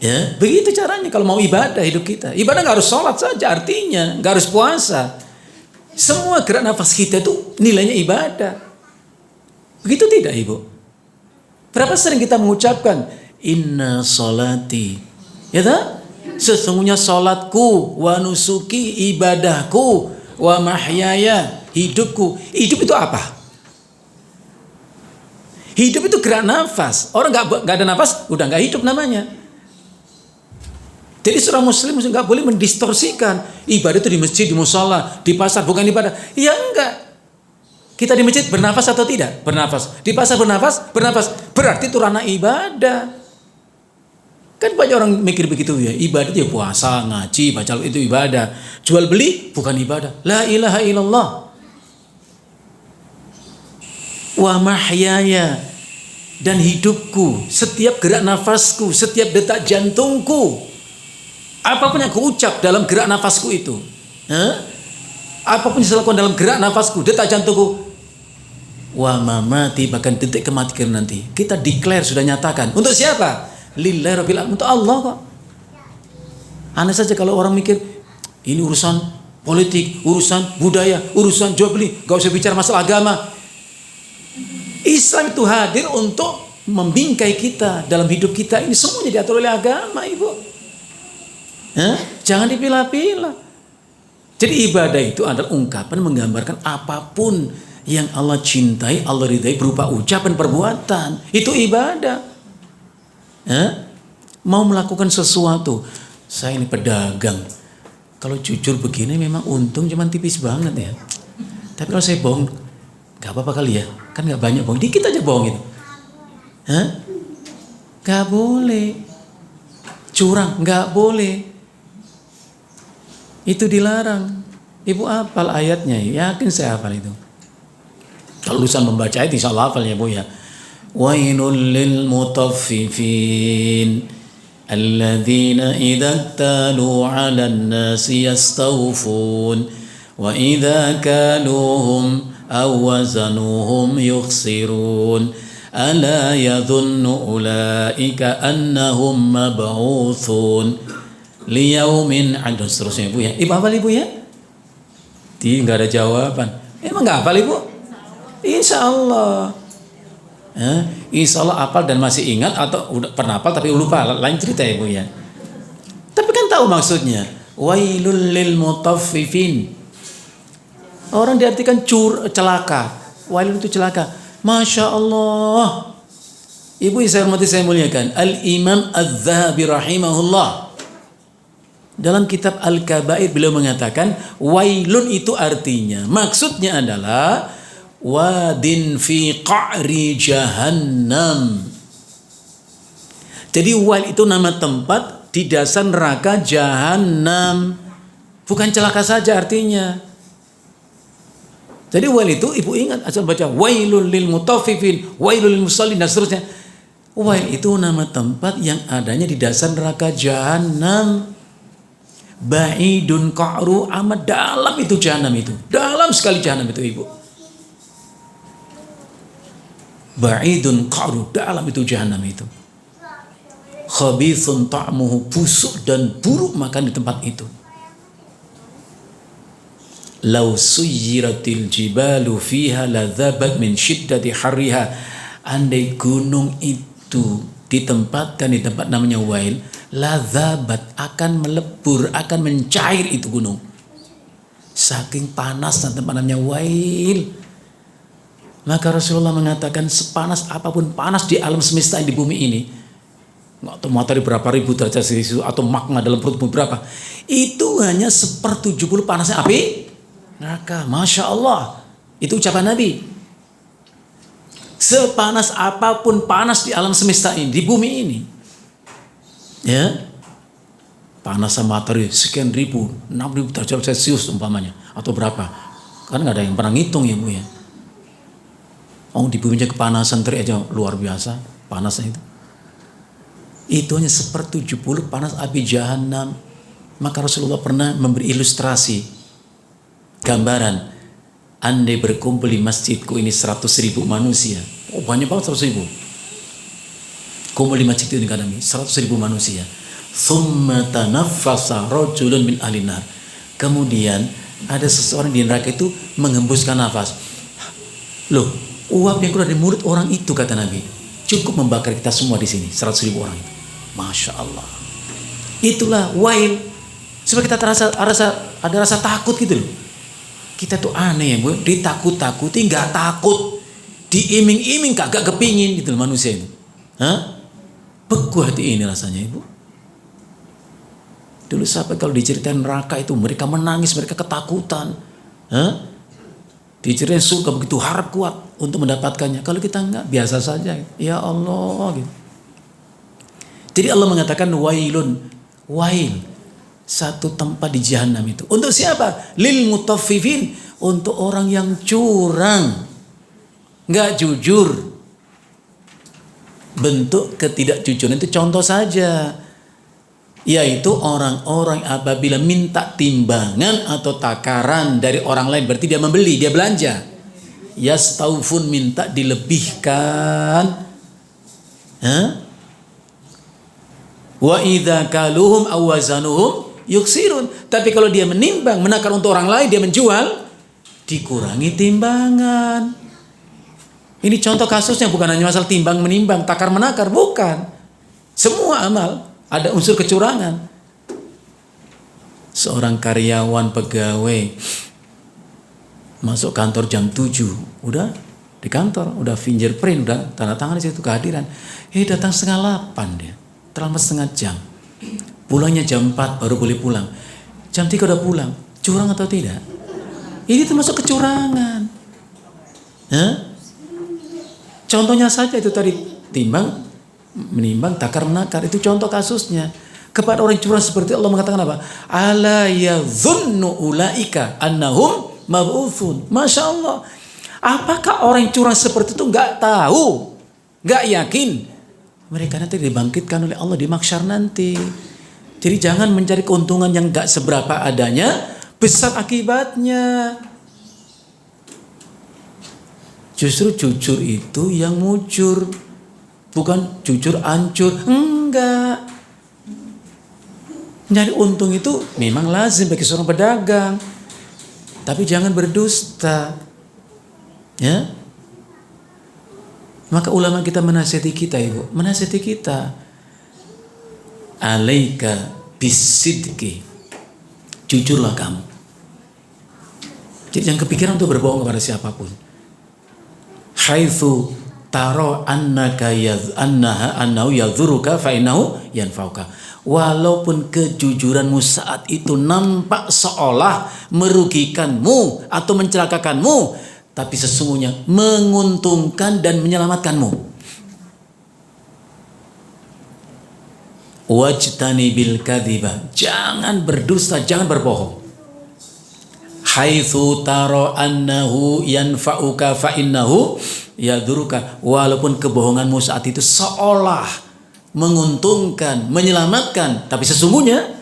Ya, begitu caranya kalau mau ibadah hidup kita. Ibadah nggak harus sholat saja, artinya nggak harus puasa. Semua gerak nafas kita itu nilainya ibadah. Begitu tidak Ibu? Berapa sering kita mengucapkan inna sholati, ya tak? Sesungguhnya sholatku, wa nusuki, ibadahku, wa mahyaya, hidupku. Hidup itu apa? Hidup itu gerak nafas. Orang nggak ada nafas, udah nggak hidup namanya. Jadi seorang muslim nggak boleh mendistorsikan ibadah itu di masjid, di mushola, di pasar, bukan ibadah. Ya enggak. Kita di masjid bernafas atau tidak? Bernafas. Di pasar bernafas? Bernafas. Berarti itu ranah ibadah. Kan banyak orang mikir begitu ya. Ibadah itu ya puasa, ngaji, baca itu ibadah. Jual beli bukan ibadah. La ilaha illallah. Wa mahyaya, dan hidupku, setiap gerak nafasku, setiap detak jantungku, apapun yang aku ucap dalam gerak nafasku itu, apapun yang saya lakukan dalam gerak nafasku, detak jantungku, wa mamati, bahkan detik kematian nanti, kita declare, sudah nyatakan. Untuk siapa? Lillahi rabbil alamin, untuk Allah kok. Aneh saja kalau orang mikir ini urusan politik, urusan budaya, urusan jual beli, gak usah bicara masalah agama. Islam itu hadir untuk membingkai kita dalam hidup kita ini, semuanya diatur oleh agama Ibu. Jangan dipilah-pilah. Jadi ibadah itu adalah ungkapan menggambarkan apapun yang Allah cintai, Allah ridhai berupa ucapan, perbuatan. Itu ibadah. Mau melakukan sesuatu, saya ini pedagang, kalau jujur begini memang untung cuman tipis banget ya. Tapi kalau saya bohong, gak apa-apa kali ya, kan gak banyak bohong, dikit aja bohong itu. Gak boleh. Curang gak boleh. Itu dilarang. Ibu hafal ayatnya, yakin saya hafal itu. Kalau urusan membaca ayat insya Allah hafal ya Bu ya. Wailul lil mutaffifin alladzina idza talu 'alan nasi yastawfun wa idza kaluhum aw wazanuhum yukhsirun ala yadhunnu ulaika annahum mab'utsun liyaumin 'ad, seterusnya Ibu ya. Ibu hafal Ibu ya? Enggak ada jawaban. Emang enggak hafal Ibu? Insyaallah. Insya Allah hafal dan masih ingat, atau udah pernah hafal tapi lupa, lain cerita ya Bu ya. Tapi kan tahu maksudnya. Wailul lil mutaffifin. Orang diartikan celaka. Wailul itu celaka. Masya Allah. Ibu yang saya hormati, saya muliakan, Al-Imam Az-Zahabi rahimahullah, dalam kitab Al-Kabair beliau mengatakan wailun itu artinya, maksudnya adalah wadin fi qa'ri jahannam. Jadi wail itu nama tempat di dasar neraka jahannam. Bukan celaka saja artinya. Jadi wail itu Ibu ingat, asal baca wailul lil mutaffifin, wailul lil musallin dan seterusnya. Wail itu nama tempat yang adanya di dasar neraka jahannam. Ba'idun qa'ru, amat dalam itu jahanam itu. Dalam sekali jahanam itu, Ibu. Ba'idun qa'ru, dalam itu jahanam itu. Khabithun ta'muhu, busuk dan buruk makan di tempat itu. Lau suyyiratil jibalu fiha ladzabat min syiddati harriha. Andai gunung itu ditempatkan di tempat namanya Wail, ladzabat, akan melebur, akan mencair itu gunung. Saking panas tempat namanya Wail. Maka Rasulullah mengatakan, sepanas apapun panas di alam semesta di bumi ini, atau matahari berapa ribu derajat Celcius, atau magma dalam perut bumi berapa, itu hanya 1/70 panasnya api neraka. Masya Allah, itu ucapan Nabi. Sepanas apapun panas di alam semesta ini, di bumi ini, ya, panas matahari sekian ribu, 6.000 derajat Celcius umpamanya, atau berapa, kan nggak ada yang pernah ngitung ya Bu ya. Oh, di bumi aja kepanasan terik aja luar biasa panasnya itu. Itu hanya 1/70 panas api jahanam. Maka Rasulullah pernah memberi ilustrasi, gambaran, andai berkumpul di masjidku ini 100.000 manusia. Oh, banyak banget 100.000. Kumpul di masjid ini kadang 100.000 manusia. Thumma tanaffasa rajulun min ahlinar. Kemudian ada seseorang di neraka itu menghembuskan nafas. Loh, uap yang keluar dari mulut orang itu, kata Nabi, cukup membakar kita semua di sini, 100.000 orang itu. Masya Allah. Itulah Wail. Sebab kita ada rasa takut gitu loh. Kita tuh aneh ya Bu, ditakut-takuti nggak takut, diiming-iming kagak kepingin gitu loh manusia itu. Hah? Beku hati ini rasanya Ibu. Dulu sampai kalau diceritain neraka itu mereka menangis, mereka ketakutan. Hah? Diceritain surga begitu harap kuat untuk mendapatkannya. Kalau kita enggak, biasa saja. Ya Allah gitu. Jadi Allah mengatakan wailun, wail, satu tempat di jahanam itu. Untuk siapa? Lil mutaffifin, untuk orang yang curang, enggak jujur. Bentuk ketidakjujuran itu contoh saja, yaitu orang-orang apabila minta timbangan atau takaran dari orang lain, berarti dia membeli, dia belanja. Yastaufun, minta dilebihkan. Wa idza kaluhum aw wazanuhum yuksirun. Tapi kalau dia menimbang, menakar untuk orang lain, dia menjual, dikurangi timbangan. Ini contoh kasusnya, bukan hanya masalah timbang menimbang, takar menakar, bukan. Semua amal ada unsur kecurangan. Seorang karyawan pegawai masuk kantor jam 7, udah di kantor, udah fingerprint, udah tanda tangan di situ kehadiran. Datang 7:30 dia, terlambat setengah jam. Pulangnya jam 4 baru boleh pulang. Jam 3 udah pulang. Curang atau tidak? Ini termasuk kecurangan. Contohnya saja itu tadi, timbang menimbang, takar menakar, itu contoh kasusnya. Kepada orang curang seperti Allah mengatakan apa? Ala yadhunnu ulaika annahum mab'utsun. Masya Allah. Apakah orang curang seperti itu nggak tahu, nggak yakin mereka nanti dibangkitkan oleh Allah di mahsyar nanti? Jadi jangan mencari keuntungan yang nggak seberapa adanya, besar akibatnya. Justru jujur itu yang mujur, bukan jujur ancur. Enggak. Nyari untung itu memang lazim bagi seorang pedagang, tapi jangan berdusta. Ya. Maka ulama kita menasihati kita, Ibu, menasihati kita. Alaika bisidqi. Jujurlah kamu. Jadi jangan kepikiran untuk berbohong kepada siapapun. Haitsu taro annaka annahu yadhuruka fa innahu yanfauka. Walaupun kejujuranmu saat itu nampak seolah merugikanmu atau mencelakakanmu, tapi sesungguhnya menguntungkan dan menyelamatkanmu. Wajtanibil kadhiba, jangan berdusta, jangan berbohong. Haitsu taro annahu yanfa'uka fa innahu yadhuruka. Walaupun kebohonganmu saat itu seolah menguntungkan, menyelamatkan, tapi sesungguhnya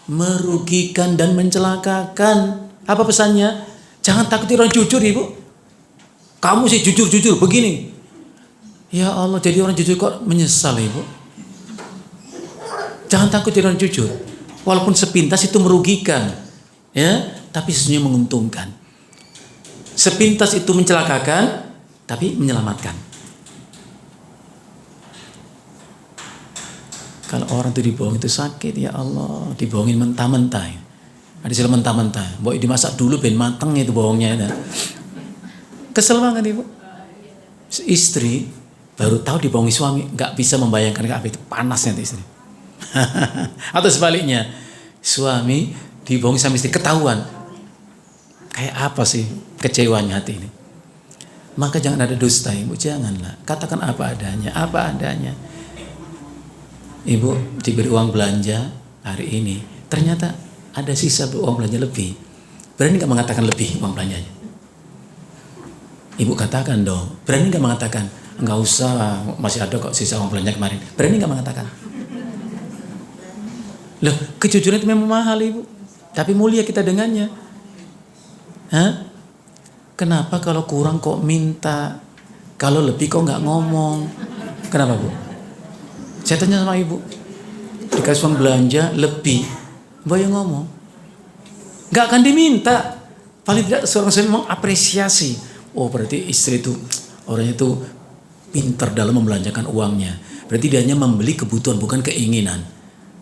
merugikan dan mencelakakan. Apa pesannya? Jangan takuti orang jujur, Ibu. Kamu sih jujur-jujur begini. Ya Allah, jadi orang jujur kok menyesal, Ibu. Jangan takut jadi orang jujur. Walaupun sepintas itu merugikan, ya, tapi sesungguhnya menguntungkan. Sepintas itu mencelakakan, tapi menyelamatkan. Kalau orang itu dibohong itu sakit, ya Allah, dibohongin mentah-mentah. Ada istilah mentah-mentah. Boy dimasak dulu ben mateng itu bohongnya. Ya. Kesel banget, Ibu. Istri baru tahu dibohongi suami, nggak bisa membayangkan apa itu panasnya itu istri. Atau sebaliknya, suami dibohongi sama istri ketahuan. Kayak apa sih kecewanya hati ini? Maka jangan ada dusta, Ibu, janganlah. Katakan apa adanya, apa adanya. Ibu diberi uang belanja hari ini, ternyata ada sisa uang belanja lebih. Berani nggak mengatakan lebih uang belanjanya? Ibu katakan dong. Berani nggak mengatakan? Nggak usah, masih ada kok sisa uang belanja kemarin. Berani nggak mengatakan? Loh, kejujuran itu memang mahal, Ibu. Tapi mulia kita dengannya. Hah? Kenapa kalau kurang kok minta? Kalau lebih kok nggak ngomong? Kenapa, Bu? Saya tanya sama Ibu. Dikasih uang belanja lebih, Mbak yang ngomong. Nggak akan diminta. Paling tidak seorang suami memang apresiasi. Oh, berarti istri itu orangnya itu pintar dalam membelanjakan uangnya. Berarti dia hanya membeli kebutuhan bukan keinginan.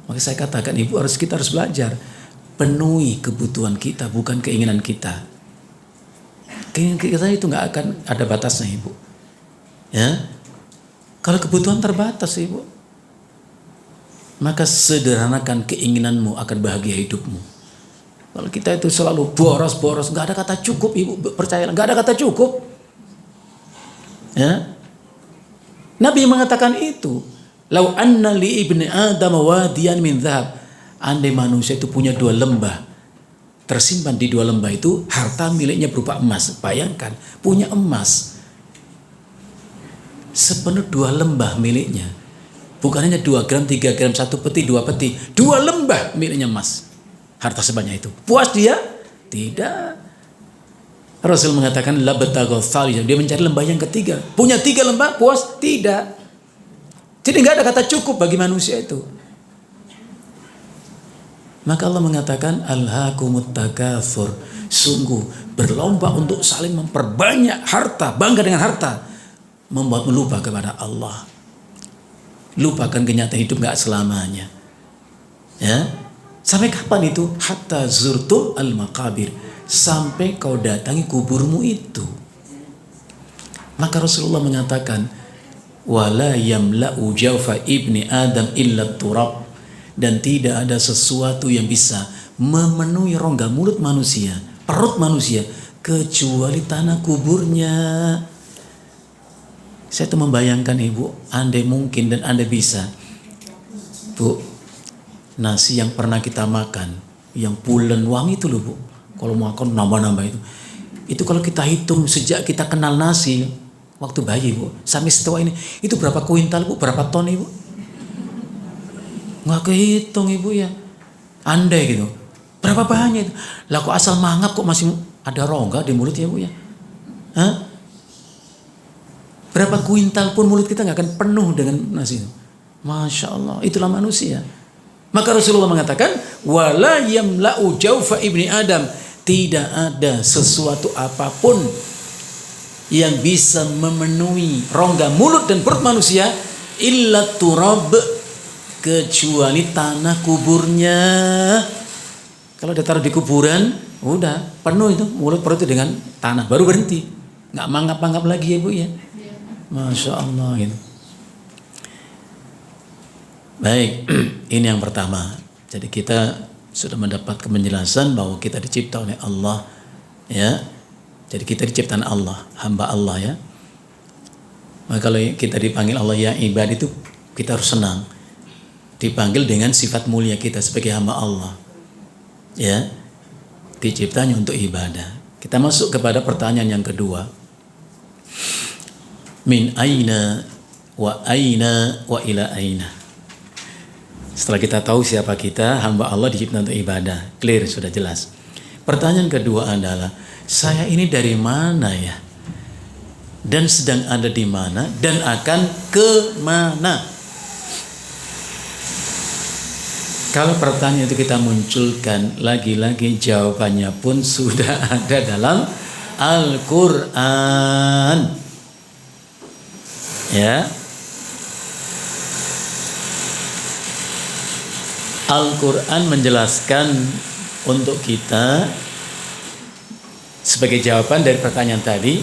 Maka saya katakan, Ibu, kita harus belajar penuhi kebutuhan kita bukan keinginan kita. Keinginan kita itu nggak akan ada batasnya, Ibu. Ya, kalau kebutuhan terbatas, Ibu, maka sederhanakan keinginanmu akan bahagia hidupmu. Kalau kita itu selalu boros-boros, nggak ada kata cukup, Ibu, percayalah, nggak ada kata cukup. Ya, Nabi mengatakan itu. Lau anna li ibni Adam wadiyan min dhahab. Andai manusia itu punya 2 lembah, tersimpan di 2 lembah itu harta miliknya berupa emas. Bayangkan, punya emas sepenuh 2 lembah miliknya. Bukan hanya 2 gram, 3 gram, 1 peti, 2 peti. 2 lembah miliknya emas. Harta sebanyak itu. Puas dia? Tidak. Rasul mengatakan labtagha tsalith. Dia mencari lembah yang ketiga. Punya 3 lembah, puas? Tidak. Jadi nggak ada kata cukup bagi manusia itu. Maka Allah mengatakan alhaakumut takatsur. Sungguh berlomba untuk saling memperbanyak harta, bangga dengan harta, membuat lupa kepada Allah. Lupakan kenyataan hidup nggak selamanya. Ya, sampai kapan itu? Hatta zurtul al-maqabir, sampai kau datangi kuburmu itu. Maka Rasulullah mengatakan, wala yamla'u jawfa ibni Adam illa turab, dan tidak ada sesuatu yang bisa memenuhi rongga mulut manusia, perut manusia, kecuali tanah kuburnya. Saya tuh membayangkan, Ibu, andai mungkin dan andai bisa, Bu, nasi yang pernah kita makan, yang pulen wangi itu loh, Bu, kalau makan nambah-nambah itu kalau kita hitung sejak kita kenal nasi waktu bayi, Bu, sampai setua ini, itu berapa kuintal, Bu, berapa ton, Ibu? Nggak kehitung, Ibu, ya. Andai gitu, berapa banyak itu? Lah kok asal mangap kok masih ada rongga di mulut, ya, Bu, ya? Hah? Berapa kuintal pun mulut kita nggak akan penuh dengan nasi itu. Masya Allah, itulah manusia. Maka Rasulullah mengatakan, wala yamla'u jawfa ibni Adam, tidak ada sesuatu apapun yang bisa memenuhi rongga mulut dan perut manusia illa turab, kecuali tanah kuburnya. Kalau ditaruh di kuburan, udah penuh itu mulut perut itu dengan tanah, baru berhenti, nggak mangap-mangap lagi, ya, Bu, ya. Masya Allah gitu. Baik, ini yang pertama. Jadi kita sudah mendapat penjelasan bahwa kita dicipta oleh Allah, ya. Jadi kita diciptaan Allah, hamba Allah, ya. Maka kalau kita dipanggil Allah ya ibad, itu kita harus senang. Dipanggil dengan sifat mulia kita sebagai hamba Allah, ya. Diciptanya untuk ibadah. Kita masuk kepada pertanyaan yang kedua. Min aina wa ila aina. Setelah kita tahu siapa kita, hamba Allah dicipta untuk ibadah. Clear, sudah jelas. Pertanyaan kedua adalah, saya ini dari mana ya? Dan sedang ada di mana? Dan akan ke mana? Kalau pertanyaan itu kita munculkan, lagi-lagi jawabannya pun sudah ada dalam Al-Quran. Ya. Al-Quran menjelaskan untuk kita sebagai jawaban dari pertanyaan tadi,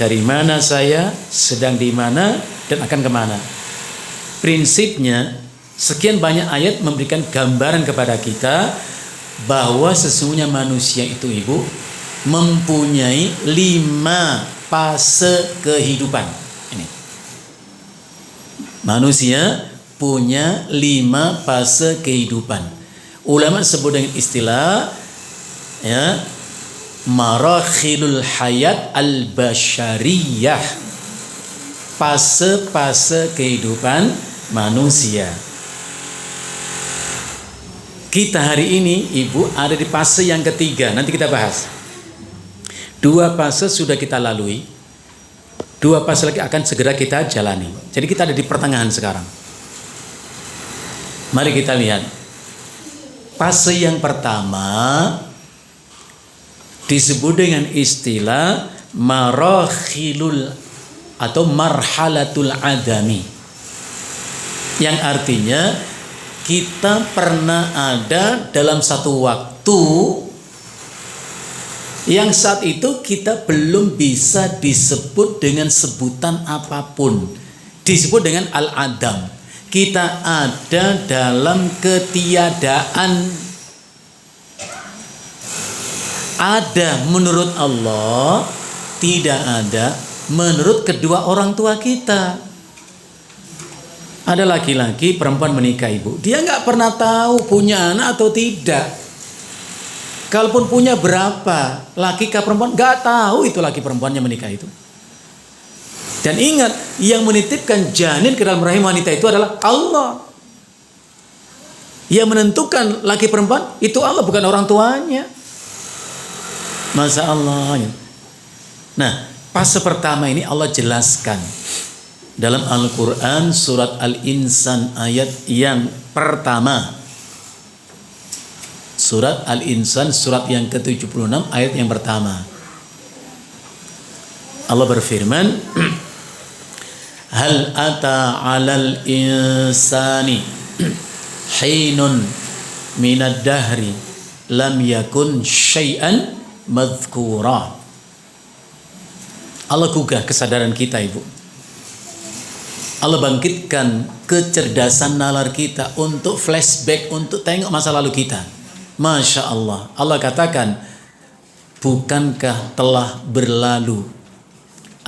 dari mana saya, sedang di mana, dan akan kemana. Prinsipnya, sekian banyak ayat memberikan gambaran kepada kita bahwa sesungguhnya manusia itu, Ibu, mempunyai 5 fase kehidupan. Ini. Manusia punya 5 fase kehidupan. Ulama sebut dengan istilah ya, marakhilul hayat al-basyariyah. Fase-fase kehidupan manusia. Kita hari ini, Ibu, ada di fase yang ketiga. Nanti kita bahas. 2 fase sudah kita lalui. 2 fase lagi akan segera kita jalani. Jadi kita ada di pertengahan sekarang. Mari kita lihat. Fase yang pertama disebut dengan istilah marakhilul atau marhalatul adami. Yang artinya kita pernah ada dalam satu waktu yang saat itu kita belum bisa disebut dengan sebutan apapun. Disebut dengan al-adam. Kita ada dalam ketiadaan. Ada menurut Allah, tidak ada menurut kedua orang tua kita. Ada laki-laki, perempuan menikah, Ibu. Dia nggak pernah tahu punya anak atau tidak. Kalaupun punya berapa, laki ke perempuan, nggak tahu itu laki perempuannya menikah itu. Dan ingat, yang menitipkan janin ke dalam rahim wanita itu adalah Allah. Yang menentukan laki perempuan itu Allah, bukan orang tuanya. Masya Allah. Nah, fase pertama ini Allah jelaskan dalam Al-Quran surat Al-Insan ayat yang pertama. Surat Al-Insan surat yang ke-76 ayat yang pertama. Allah berfirman, hal ata 'alal insani hinun minad dahri lam yakun syai'an madhkura. Allah gugah kesadaran kita, Ibu. Allah bangkitkan kecerdasan nalar kita untuk flashback, untuk tengok masa lalu kita. Masya Allah. Allah katakan, bukankah telah berlalu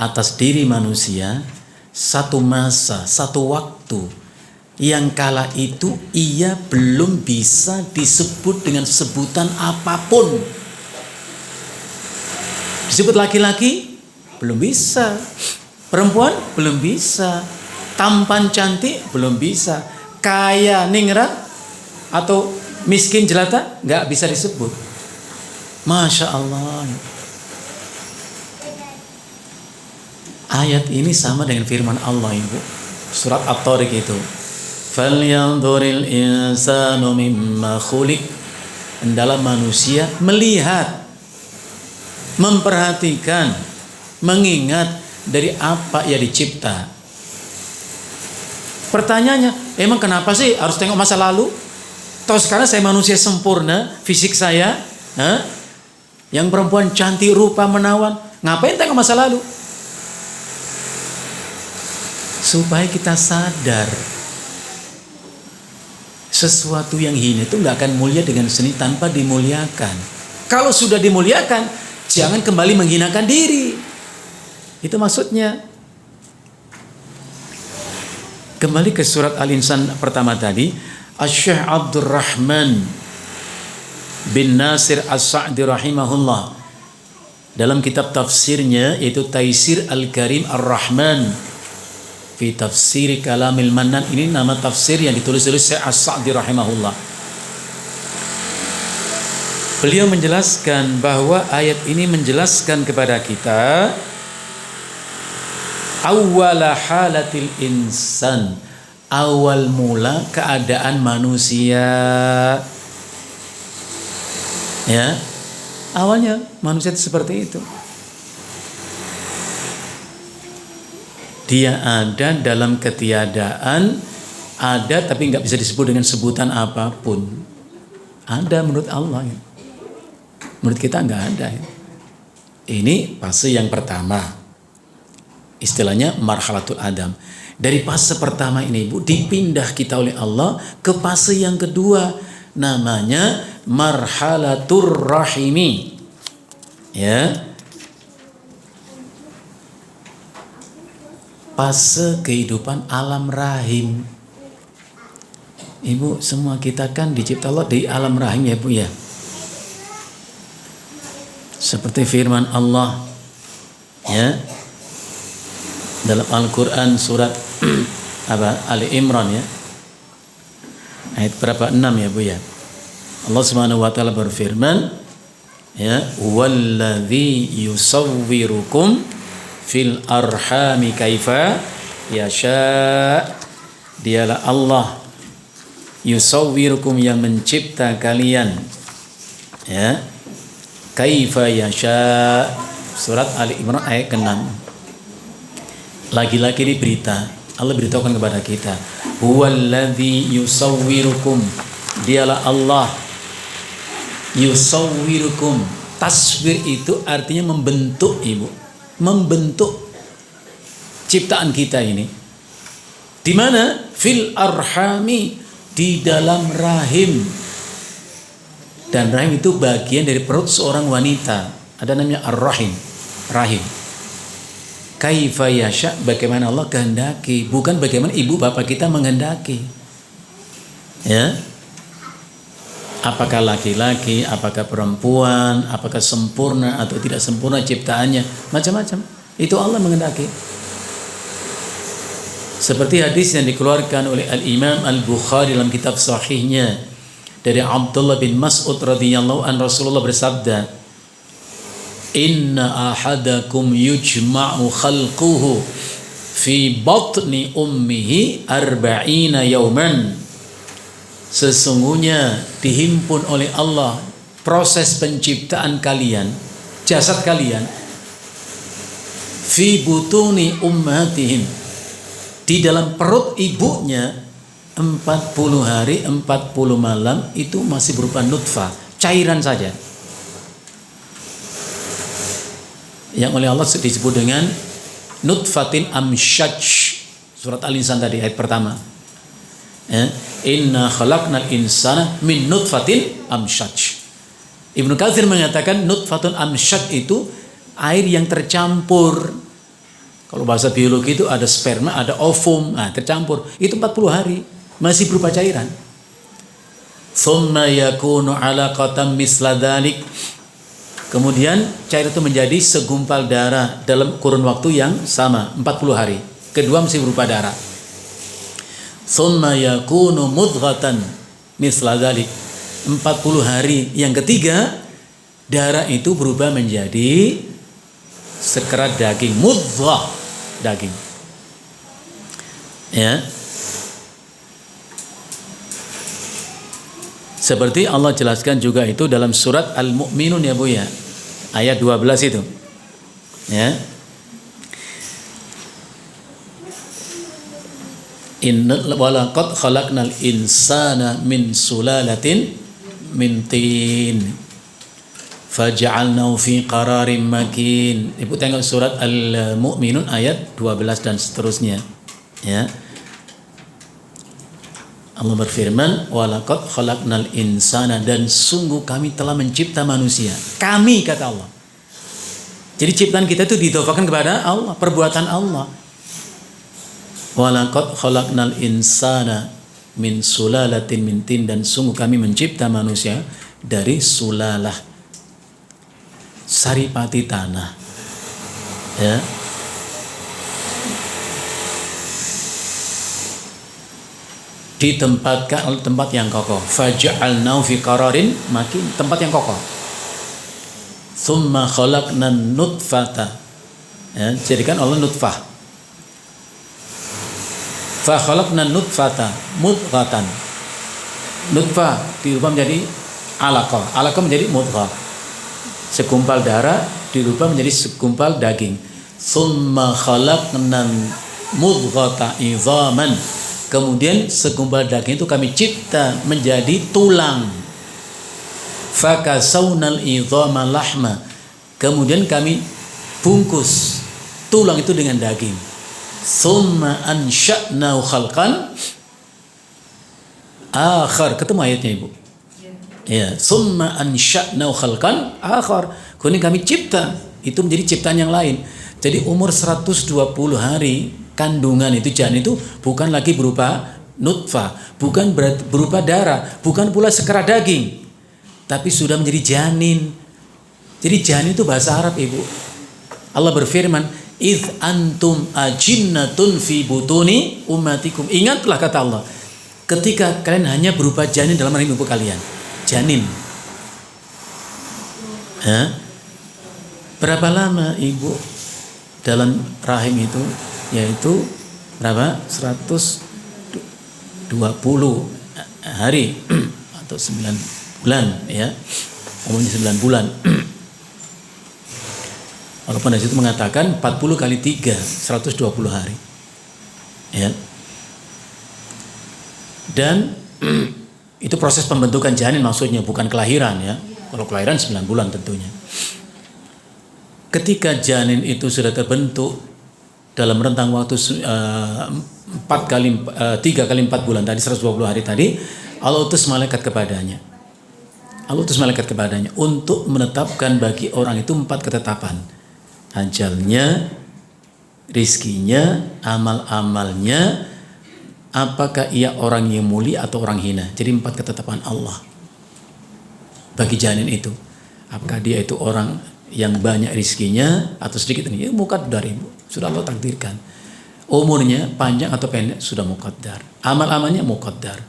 atas diri manusia satu masa, satu waktu yang kala itu ia belum bisa disebut dengan sebutan apapun. Disebut laki-laki belum bisa, perempuan belum bisa, tampan cantik belum bisa, kaya ningrat atau miskin jelata nggak bisa disebut. Masya Allah. Ayat ini sama dengan firman Allah, Ibu. Surat At-Tariq itu. Falyanzuril insanu mimma khuliq. Hendaklah manusia melihat, memperhatikan, mengingat dari apa ia dicipta. Pertanyaannya, emang kenapa sih harus tengok masa lalu? Toh sekarang saya manusia sempurna, fisik saya, yang perempuan cantik, rupa menawan, ngapain tengok masa lalu? Supaya kita sadar sesuatu yang hina itu nggak akan mulia dengan seni tanpa dimuliakan. Kalau sudah dimuliakan, jangan kembali menghinakan diri. Itu maksudnya. Kembali ke surat Al-Insan pertama tadi, Asy-Syaikh Abdurrahman bin Nasir As-Sa'di rahimahullah dalam kitab tafsirnya yaitu Taisir Al-Karim Ar-Rahman fi tafsir kalamil Mannan. Ini nama tafsir yang ditulis oleh Syekh As-Sa'di rahimahullah. Beliau menjelaskan bahwa ayat ini menjelaskan kepada kita awwala halatil insan, awal mula keadaan manusia. Ya, awalnya manusia itu seperti itu. Dia ada dalam ketiadaan, ada tapi nggak bisa disebut dengan sebutan apapun. Ada menurut Allah, ya. Menurut kita nggak ada. Ya. Ini fase yang pertama, istilahnya marhalatul adam. Dari fase pertama ini, Ibu, dipindah kita oleh Allah ke fase yang kedua, namanya marhalatur rahimi. Ya. Fase kehidupan alam rahim. Ibu, semua kita kan dicipta Allah di alam rahim, ya Bu, ya. Seperti firman Allah, ya, dalam Al-Quran surat Ali Imran, ya, ayat berapa? 6, ya Bu, ya. Allah Subhanahu wa taala berfirman, ya, walladzi yusawwirukum fil arhami kaifa yasha. Dialah Allah yusawwirukum yang mencipta kalian, ya, kaifa yasha. Surat Ali Imran ayat ke-6. Lagi-lagi ini berita, Allah beritahukan kepada kita, huwallazi yusawwirukum, dialah Allah yusawwirukum. Taswir itu artinya membentuk, Ibu, membentuk ciptaan kita ini. Di mana? Fil arhami, di dalam rahim. Dan rahim itu bagian dari perut seorang wanita, ada namanya ar-rahim, rahim. Kaifa yasha, bagaimana Allah kehendaki, bukan bagaimana ibu bapak kita menghendaki. Ya. Apakah laki-laki, apakah perempuan, apakah sempurna atau tidak sempurna ciptaannya, macam-macam. Itu Allah menghendaki. Seperti hadis yang dikeluarkan oleh Al-Imam Al-Bukhari dalam kitab sahihnya dari Abdullah bin Mas'ud radhiyallahu an, Rasulullah bersabda, inna ahadakum yujma'u khalquhu fi batni ummihi arba'ina yawman. Sesungguhnya dihimpun oleh Allah proses penciptaan kalian, jasad kalian, fi butuni ummatihim, di dalam perut ibunya 40 hari 40 malam itu masih berupa nutfah, cairan saja, yang oleh Allah disebut dengan nutfatin amsyaj. Surat Al-Insan tadi ayat pertama, ya, inna khalaqnal insana min nutfatin amsyaj. Ibnu Katsir mengatakan nutfatun amsyaj itu air yang tercampur. Kalau bahasa biologi itu ada sperma, ada ovum, tercampur. Itu 40 hari masih berupa cairan. Tsumma yakunu 'alaqatan misla dzalik. Kemudian cair itu menjadi segumpal darah dalam kurun waktu yang sama, 40 hari. Kedua masih berupa darah. Tsumma yakunu mudghatan misla dzalik. 40 hari yang ketiga, darah itu berubah menjadi sekerat daging, mudghah, daging. Ya. Seperti Allah jelaskan juga itu dalam surat Al-Mu'minun, ya Bu, ya. Ayat 12 itu. Ya. Walaqad khalaqnal insana min sulalatin min tin faja'alnahu fi qararin makin. Ibu tengok surat Al-Mu'minun ayat 12 dan seterusnya. Ya. Allah berfirman, walaqad khalaqnal insana, dan sungguh kami telah mencipta manusia. Kami, kata Allah. Jadi ciptaan kita itu didhofakan kepada Allah, perbuatan Allah. Walaqad khalaqnal insana min sulalatin min tin, dan sungguh kami mencipta manusia dari sulalah, saripati tanah. Ya. ditempatkan oleh tempat yang kokoh. Faja'alnahu fi qararin makin, tempat yang kokoh. Tsumma khalaqna nutfata, ya, jadikan Allah nutfah. Fa khalaqna nutfata mudghatan. Nutfah dirubah menjadi alaqah, alaqah menjadi mudghah. Segumpal darah dirubah menjadi segumpal daging. Tsumma khalaqna mudghata idzaman. Kemudian segumpal daging itu kami cipta menjadi tulang. Fakasawnal idzama lahma. Kemudian kami bungkus tulang itu dengan daging. Tsumma ansha'nahu khalqan akhar. Ketemu ayatnya Ibu? Ya, tsumma ansha'nahu khalqan akhar. Kemudian kami cipta itu menjadi ciptaan yang lain. Jadi umur 120 hari kandungan itu, janin itu bukan lagi berupa nutfah, bukan berupa darah, bukan pula sekerat daging, tapi sudah menjadi janin. Jadi janin itu bahasa Arab Ibu. Allah berfirman, "Idz antum ajinnatun fi butuni ummatikum." Ingatlah kata Allah, ketika kalian hanya berupa janin dalam rahim ibu kalian. Janin. Berapa lama Ibu dalam rahim itu? Yaitu berapa? 120 hari atau 9 bulan, ya. Umumnya 9 bulan. Walaupun dari situ mengatakan 40 kali 3 120 hari. Ya. Dan itu proses pembentukan janin maksudnya, bukan kelahiran, ya. Kalau kelahiran 9 bulan tentunya. Ketika janin itu sudah terbentuk dalam rentang waktu 3 kali 4 bulan tadi, 120 hari tadi, Allah utus malaikat kepadanya. Allah utus malaikat kepadanya untuk menetapkan bagi orang itu 4 ketetapan. Ajalnya, rizkinya, amal-amalnya, apakah ia orang yang mulia atau orang hina. Jadi 4 ketetapan Allah bagi janin itu. Apakah dia itu orang yang banyak rizkinya atau sedikit ini, muqaddar Ibu, sudah Allah takdirkan. Umurnya panjang atau pendek sudah muqaddar. Amal-amalnya muqaddar.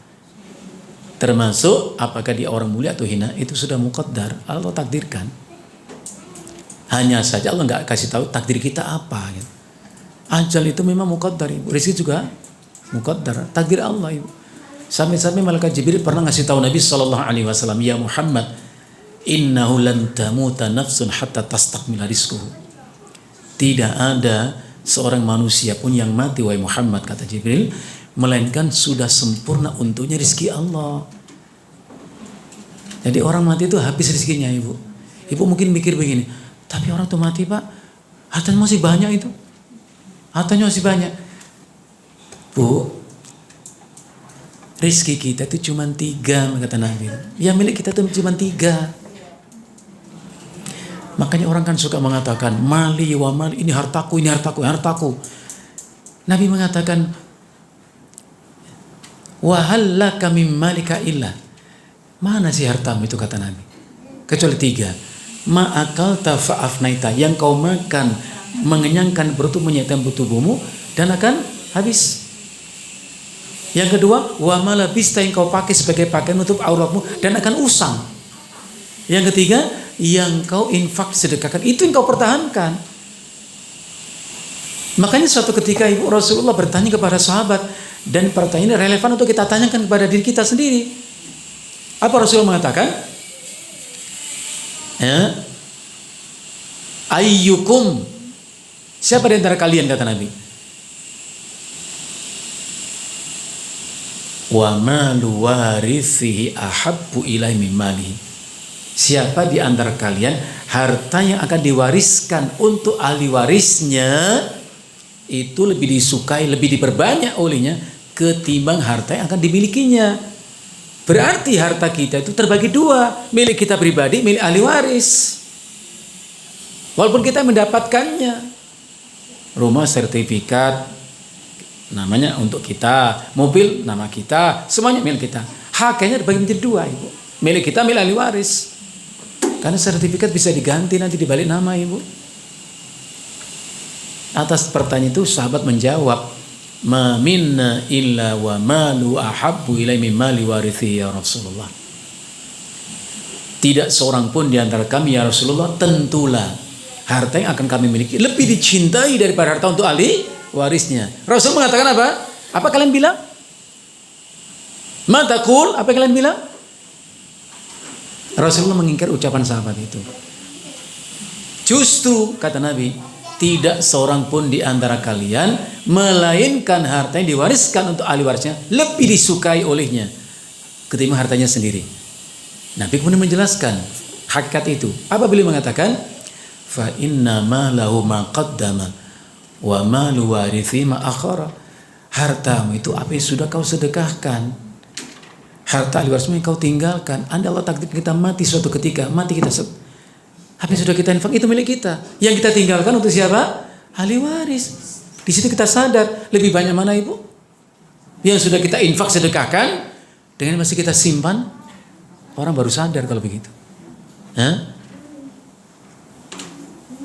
Termasuk apakah dia orang mulia atau hina, itu sudah muqaddar, Allah takdirkan. Hanya saja Allah nggak kasih tahu takdir kita apa, gitu. Ajal itu memang muqaddar Ibu, rezeki juga muqaddar, takdir Allah Ibu. Sampai-sampai malaikat Jibril pernah ngasih tahu Nabi SAW, "Ya Muhammad, innahu lan tamuta nafsun hatta tastakmila rizquhu." Tidak ada seorang manusia pun yang mati wahai Muhammad, kata Jibril, melainkan sudah sempurna untuknya rizki Allah. Jadi orang mati itu habis rizkinya Ibu. Ibu mungkin mikir begini, tapi orang itu mati Pak, hartanya masih banyak itu. Hartanya masih banyak. Bu, rizki kita itu cuma 3, kata Nabi. Yang milik kita itu cuma 3. Makanya orang kan suka mengatakan mali wa mali, ini hartaku, ini hartaku, hartaku. Nabi mengatakan wa hal laka mim malika illa. Mana sih hartamu itu, kata Nabi? Kecuali 3. Ma akalta fa afnaita, yang kau makan mengenyangkan perut, menyediakan tubuhmu dan akan habis. Yang kedua, wa malabista, yang kau pakai sebagai pakaian untuk auratmu dan akan usang. Yang ketiga, yang kau infak sedekahkan, itu yang kau pertahankan. Makanya suatu ketika Ibu Rasulullah bertanya kepada sahabat, dan pertanyaan ini relevan untuk kita tanyakan kepada diri kita sendiri. Apa Rasulullah mengatakan? Ya, ayyukum, siapa di antara kalian, kata Nabi, wa malu warithihi ahabbu ilaihi min malihi. Siapa di antara kalian harta yang akan diwariskan untuk ahli warisnya itu lebih disukai, lebih diperbanyak olehnya ketimbang harta yang akan dimilikinya. Berarti harta kita itu terbagi 2, milik kita pribadi, milik ahli waris. Walaupun kita mendapatkannya, rumah sertifikat namanya untuk kita, mobil nama kita, semuanya milik kita. Haknya terbagi menjadi 2 Ibu, milik kita, milik ahli waris. Karena sertifikat bisa diganti nanti dibalik nama Ibu. Atas pertanyaan itu sahabat menjawab, ma minna illa wa malu ahabbu ilai min mali warithi ya Rasulullah. Tidak seorang pun di antara kami ya Rasulullah, tentulah harta yang akan kami miliki lebih dicintai daripada harta untuk ahli warisnya. Rasul mengatakan apa? Apa kalian bilang? Ma taqul? Apa yang kalian bilang? Rasulullah mengingkar ucapan sahabat itu. Justru kata Nabi, tidak seorang pun di antara kalian melainkan harta yang diwariskan untuk ahli warisnya lebih disukai olehnya ketimbang hartanya sendiri. Nabi kemudian menjelaskan hakikat itu. Apa beliau mengatakan? Fa inna ma lahu ma qaddama wa ma lu warithi ma akhara. Hartamu itu apa yang sudah kau sedekahkan. Harta ahli warismu yang kau tinggalkan. Anda Allah takdir kita mati suatu ketika, mati kita apa yang sudah kita infak itu milik kita. Yang kita tinggalkan untuk siapa? Ahli waris. Di situ kita sadar lebih banyak mana ibu? Yang sudah kita infak sedekahkan dengan masih kita simpan. Orang baru sadar kalau begitu.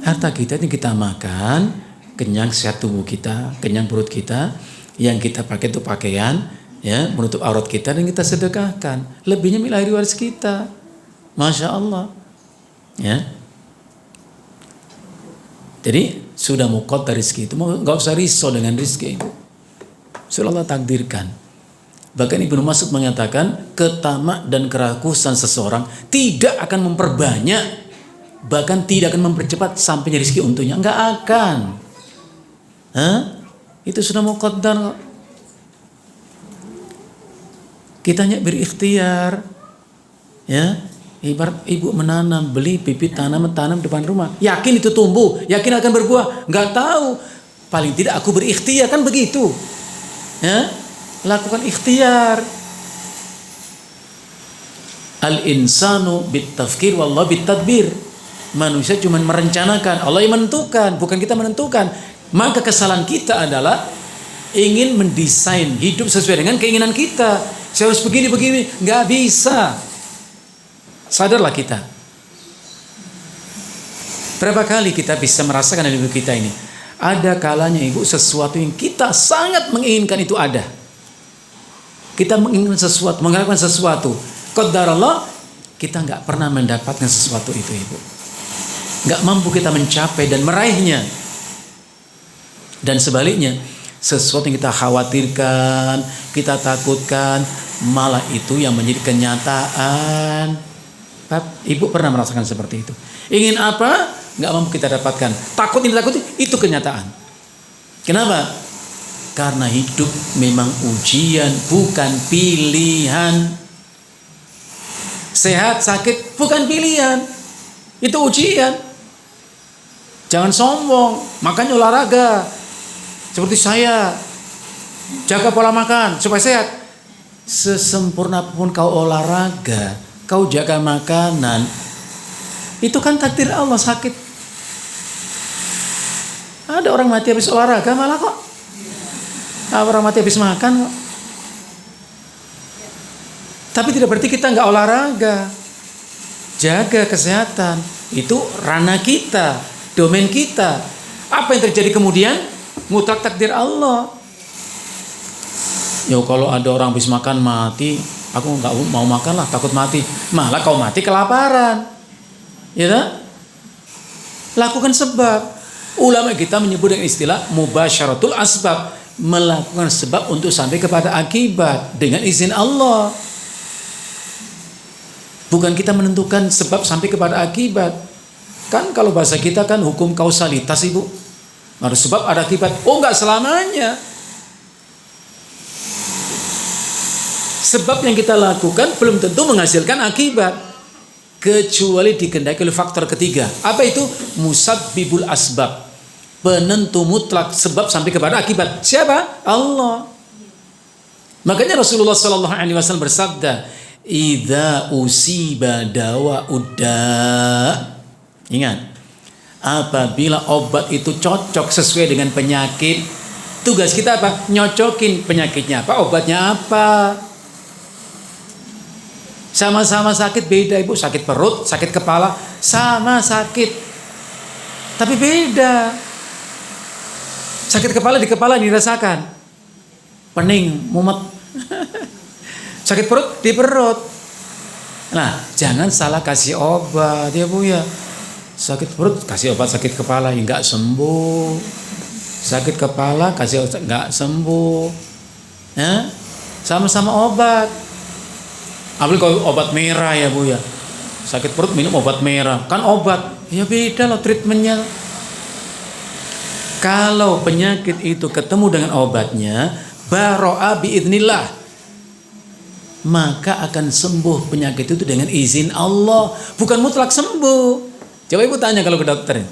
Harta kita ini kita makan, kenyang sehat tubuh kita, kenyang perut kita, yang kita pakai itu pakaian, ya, menutup aurat kita dan kita sedekahkan. Lebihnya milik ahli waris kita. Masya Allah. Ya. Jadi sudah muqaddar rizki itu, nggak usah risau dengan rizki itu. Sudah Allah takdirkan. Bahkan Ibnu Mas'ud mengatakan ketamak dan kerakusan seseorang tidak akan memperbanyak, bahkan tidak akan mempercepat sampainya rizki untuknya. Enggak akan. Itu sudah muqaddar. Kita hanya berikhtiar. Ya, ibarat ibu menanam, beli bibit tanam depan rumah. Yakin itu tumbuh, yakin akan berbuah? Enggak tahu. Paling tidak aku berikhtiar, kan begitu. Ya? Lakukan ikhtiar. Al-insanu bit-tafkir wallah bit-tadbir. Manusia cuma merencanakan, Allah yang menentukan, bukan kita menentukan. Maka kesalahan kita adalah ingin mendesain hidup sesuai dengan keinginan kita. Saya harus begini, nggak bisa. Sadarlah kita. Berapa kali kita bisa merasakan dalam hidup kita ini? Ada kalanya ibu sesuatu yang kita sangat menginginkan itu ada. Kita menginginkan sesuatu, mengharapkan sesuatu. Qadarullah, kita nggak pernah mendapatkan sesuatu itu ibu. Nggak mampu kita mencapai dan meraihnya. Dan sebaliknya, sesuatu yang kita khawatirkan, kita takutkan, malah itu yang menjadi kenyataan. Ibu pernah merasakan seperti itu. Ingin apa? Nggak mampu kita dapatkan. Takut ini, itu kenyataan. Kenapa? Karena hidup memang ujian, bukan pilihan. Sehat, sakit, bukan pilihan. Itu ujian. Jangan sombong, makanya olahraga. Seperti saya, jaga pola makan supaya sehat. Sesempurna pun kau olahraga, kau jaga makanan, itu kan takdir Allah sakit. Ada orang mati habis olahraga malah kok. Orang mati habis makan kok. Tapi tidak berarti kita nggak olahraga. Jaga kesehatan. Itu ranah kita, domain kita. Apa yang terjadi kemudian? Mutlak takdir Allah. Yo, kalau ada orang habis makan mati, aku nggak mau makan lah, takut mati. Malah kau mati kelaparan. Ya tak? Lakukan sebab. Ulama kita menyebut dengan istilah mubasyaratul asbab. Melakukan sebab untuk sampai kepada akibat dengan izin Allah. Bukan kita menentukan sebab sampai kepada akibat. Kan kalau bahasa kita kan hukum kausalitas ibu. Harus sebab ada akibat. Oh, enggak selamanya. Sebab yang kita lakukan belum tentu menghasilkan akibat. Kecuali dikehendaki oleh faktor ketiga. Apa itu? Musabbibul asbab. Penentu mutlak sebab sampai kepada akibat. Siapa? Allah. Makanya Rasulullah SAW bersabda, "Idza usiba dawa'udda." Ingat, apabila obat itu cocok sesuai dengan penyakit, tugas kita apa? Nyocokin penyakitnya apa, obatnya apa. Sama-sama sakit beda ibu, sakit perut, sakit kepala, sama sakit, tapi beda. Sakit kepala di kepala dirasakan, pening, mumet. Sakit perut di perut. Nah, jangan salah kasih obat ya Bu ya. Sakit perut kasih obat sakit kepala enggak sembuh. Sakit kepala kasih obat enggak sembuh. Ya, sama-sama obat. Apalagi kalau obat merah ya Bu ya. Sakit perut minum obat merah, kan obat. Ya beda loh treatmentnya. Kalau penyakit itu ketemu dengan obatnya, baro'a biidznillah, maka akan sembuh penyakit itu dengan izin Allah. Bukan mutlak sembuh. Coba Ibu tanya kalau ke dokter.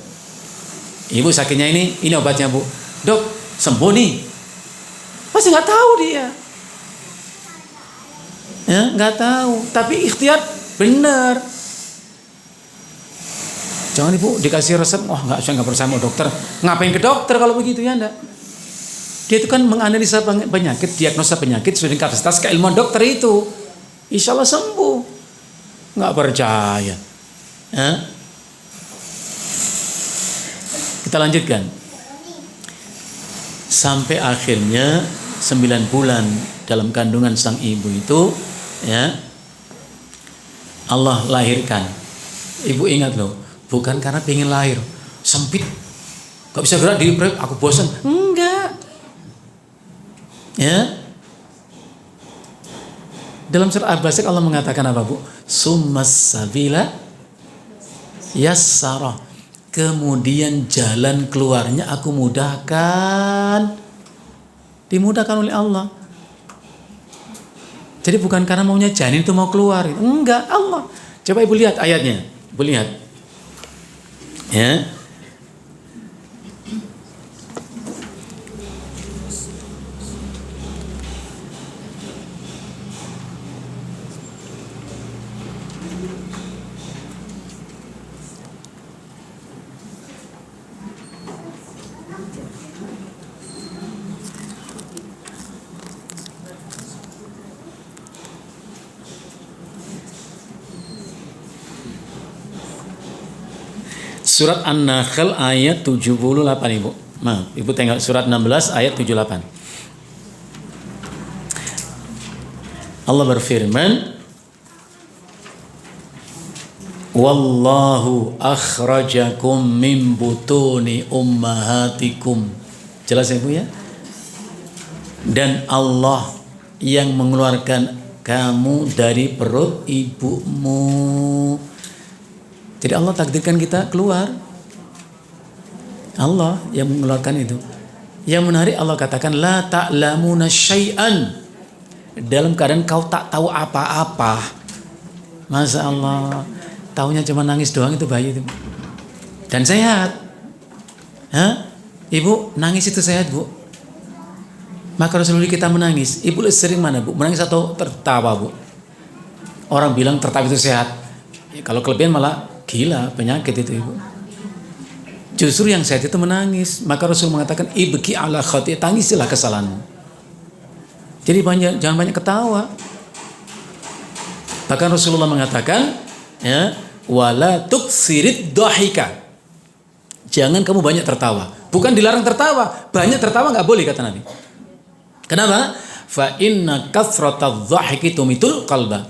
Ibu sakitnya ini obatnya Bu. Dok, sembuh nih. Pasti nggak tahu dia. Ya, nggak tahu. Tapi ikhtiar benar. Jangan Ibu dikasih resep, saya nggak percaya sama dokter. Ngapain ke dokter kalau begitu ya enggak? Dia itu kan menganalisa penyakit, diagnosa penyakit sesuai dengan kapasitas keilmuan dokter itu. Insya Allah sembuh. Nggak percaya. Ya? Kita lanjutkan. Sampai akhirnya 9 bulan dalam kandungan sang ibu itu, ya, Allah lahirkan. Ibu ingat loh, bukan karena pengen lahir, sempit, gak bisa gerak diri, aku bosan, enggak. Ya, dalam surah Al-Baqarah Allah mengatakan apa Bu? Summas sabila yassara. Kemudian jalan keluarnya aku mudahkan. Dimudahkan oleh Allah. Jadi bukan karena maunya janin itu mau keluar, enggak, Allah. Coba Ibu lihat ayatnya, Ibu lihat. Ya. Surat An-Nahl ayat 78 Ibu. Maaf, Ibu tengok surat 16 ayat 78. Allah berfirman, Wallahu akhrajakum min butuni ummahatikum. Jelas ya Bu ya? Dan Allah yang mengeluarkan kamu dari perut ibumu. Jadi Allah takdirkan kita keluar. Allah yang mengeluarkan itu. Yang menarik Allah katakan la ta'lamuna syai'an. Dalam keadaan kau tak tahu apa-apa. Masya Allah. Taunya cuma nangis doang itu bayi itu. Dan sehat. Hah? Ibu nangis itu sehat Bu. Maka Rasulullah kita menangis. Ibu sering mana Bu? Menangis atau tertawa Bu? Orang bilang tertawa itu sehat. Ya, kalau kelebihan malah gila, penyakit itu Ibu. Justru yang sehat itu menangis. Maka Rasul mengatakan ibki ala khati, tangisilah kesalahanmu. Jadi jangan banyak ketawa. Bahkan Rasulullah mengatakan, ya, wala tuksirid dhahika. Jangan kamu banyak tertawa. Bukan dilarang tertawa, banyak tertawa nggak boleh kata Nabi. Kenapa? Fa inna kathratadh dhahiki tumitul qalba.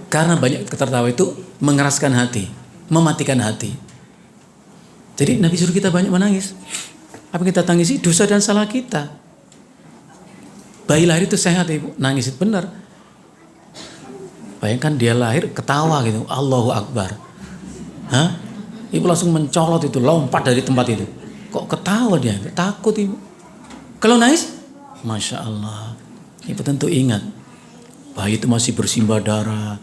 Karena banyak tertawa itu mengeraskan hati, mematikan hati. Jadi Nabi suruh kita banyak menangis. Apa yang kita tangisi? Dosa dan salah kita. Bayi lahir itu sehat Ibu, nangis itu benar. Bayangkan dia lahir ketawa gitu, Allahu Akbar. Hah? Ibu langsung mencolot itu, lompat dari tempat itu. Kok ketawa dia? Takut Ibu. Kalau nangis, Masya Allah. Ibu tentu ingat, bayi itu masih bersimbah darah,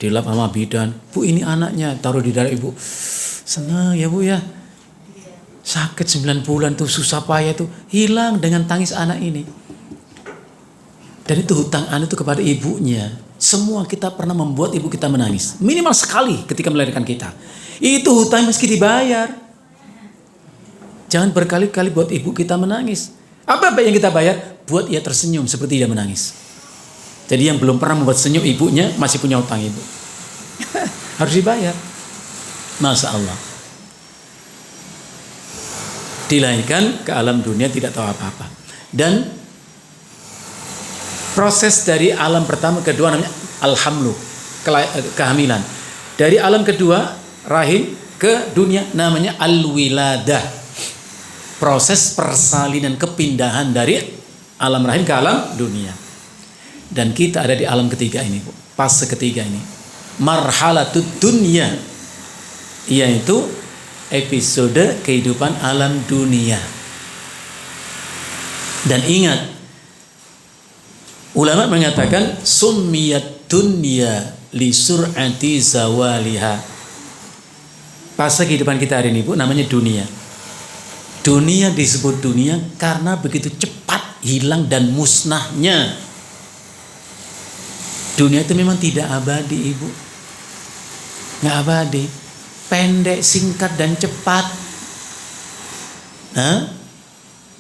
dilap sama bidan. Bu, ini anaknya, taruh di darah Ibu. Senang ya Bu ya. Sakit 9 bulan tuh, susah payah tuh hilang dengan tangis anak ini. Dan itu hutang anak itu kepada ibunya. Semua kita pernah membuat ibu kita menangis. Minimal sekali ketika melahirkan kita. Itu hutang meski dibayar. Jangan berkali-kali buat ibu kita menangis. Apa yang kita bayar? Buat ia tersenyum seperti dia menangis. Jadi yang belum pernah membuat senyum ibunya masih punya hutang ibu. Harus dibayar. Masya Allah. Dilahirkan ke alam dunia tidak tahu apa-apa. Dan Proses dari alam pertama kedua namanya alhamlu, kehamilan. Dari alam kedua rahim ke dunia namanya alwiladah. Proses persalinan, kepindahan dari alam rahim ke alam dunia. Dan kita ada di alam ketiga ini, Bu. Fase ketiga ini. Marhalatud dunya, yaitu episode kehidupan alam dunia. Dan ingat, ulama mengatakan summiyat dunya li sur'ati zawaliha. Fase kehidupan kita hari ini, Bu, namanya dunia. Dunia disebut dunia karena begitu cepat hilang dan musnahnya. Dunia itu memang tidak abadi, Ibu. Nggak abadi. Pendek, singkat, dan cepat.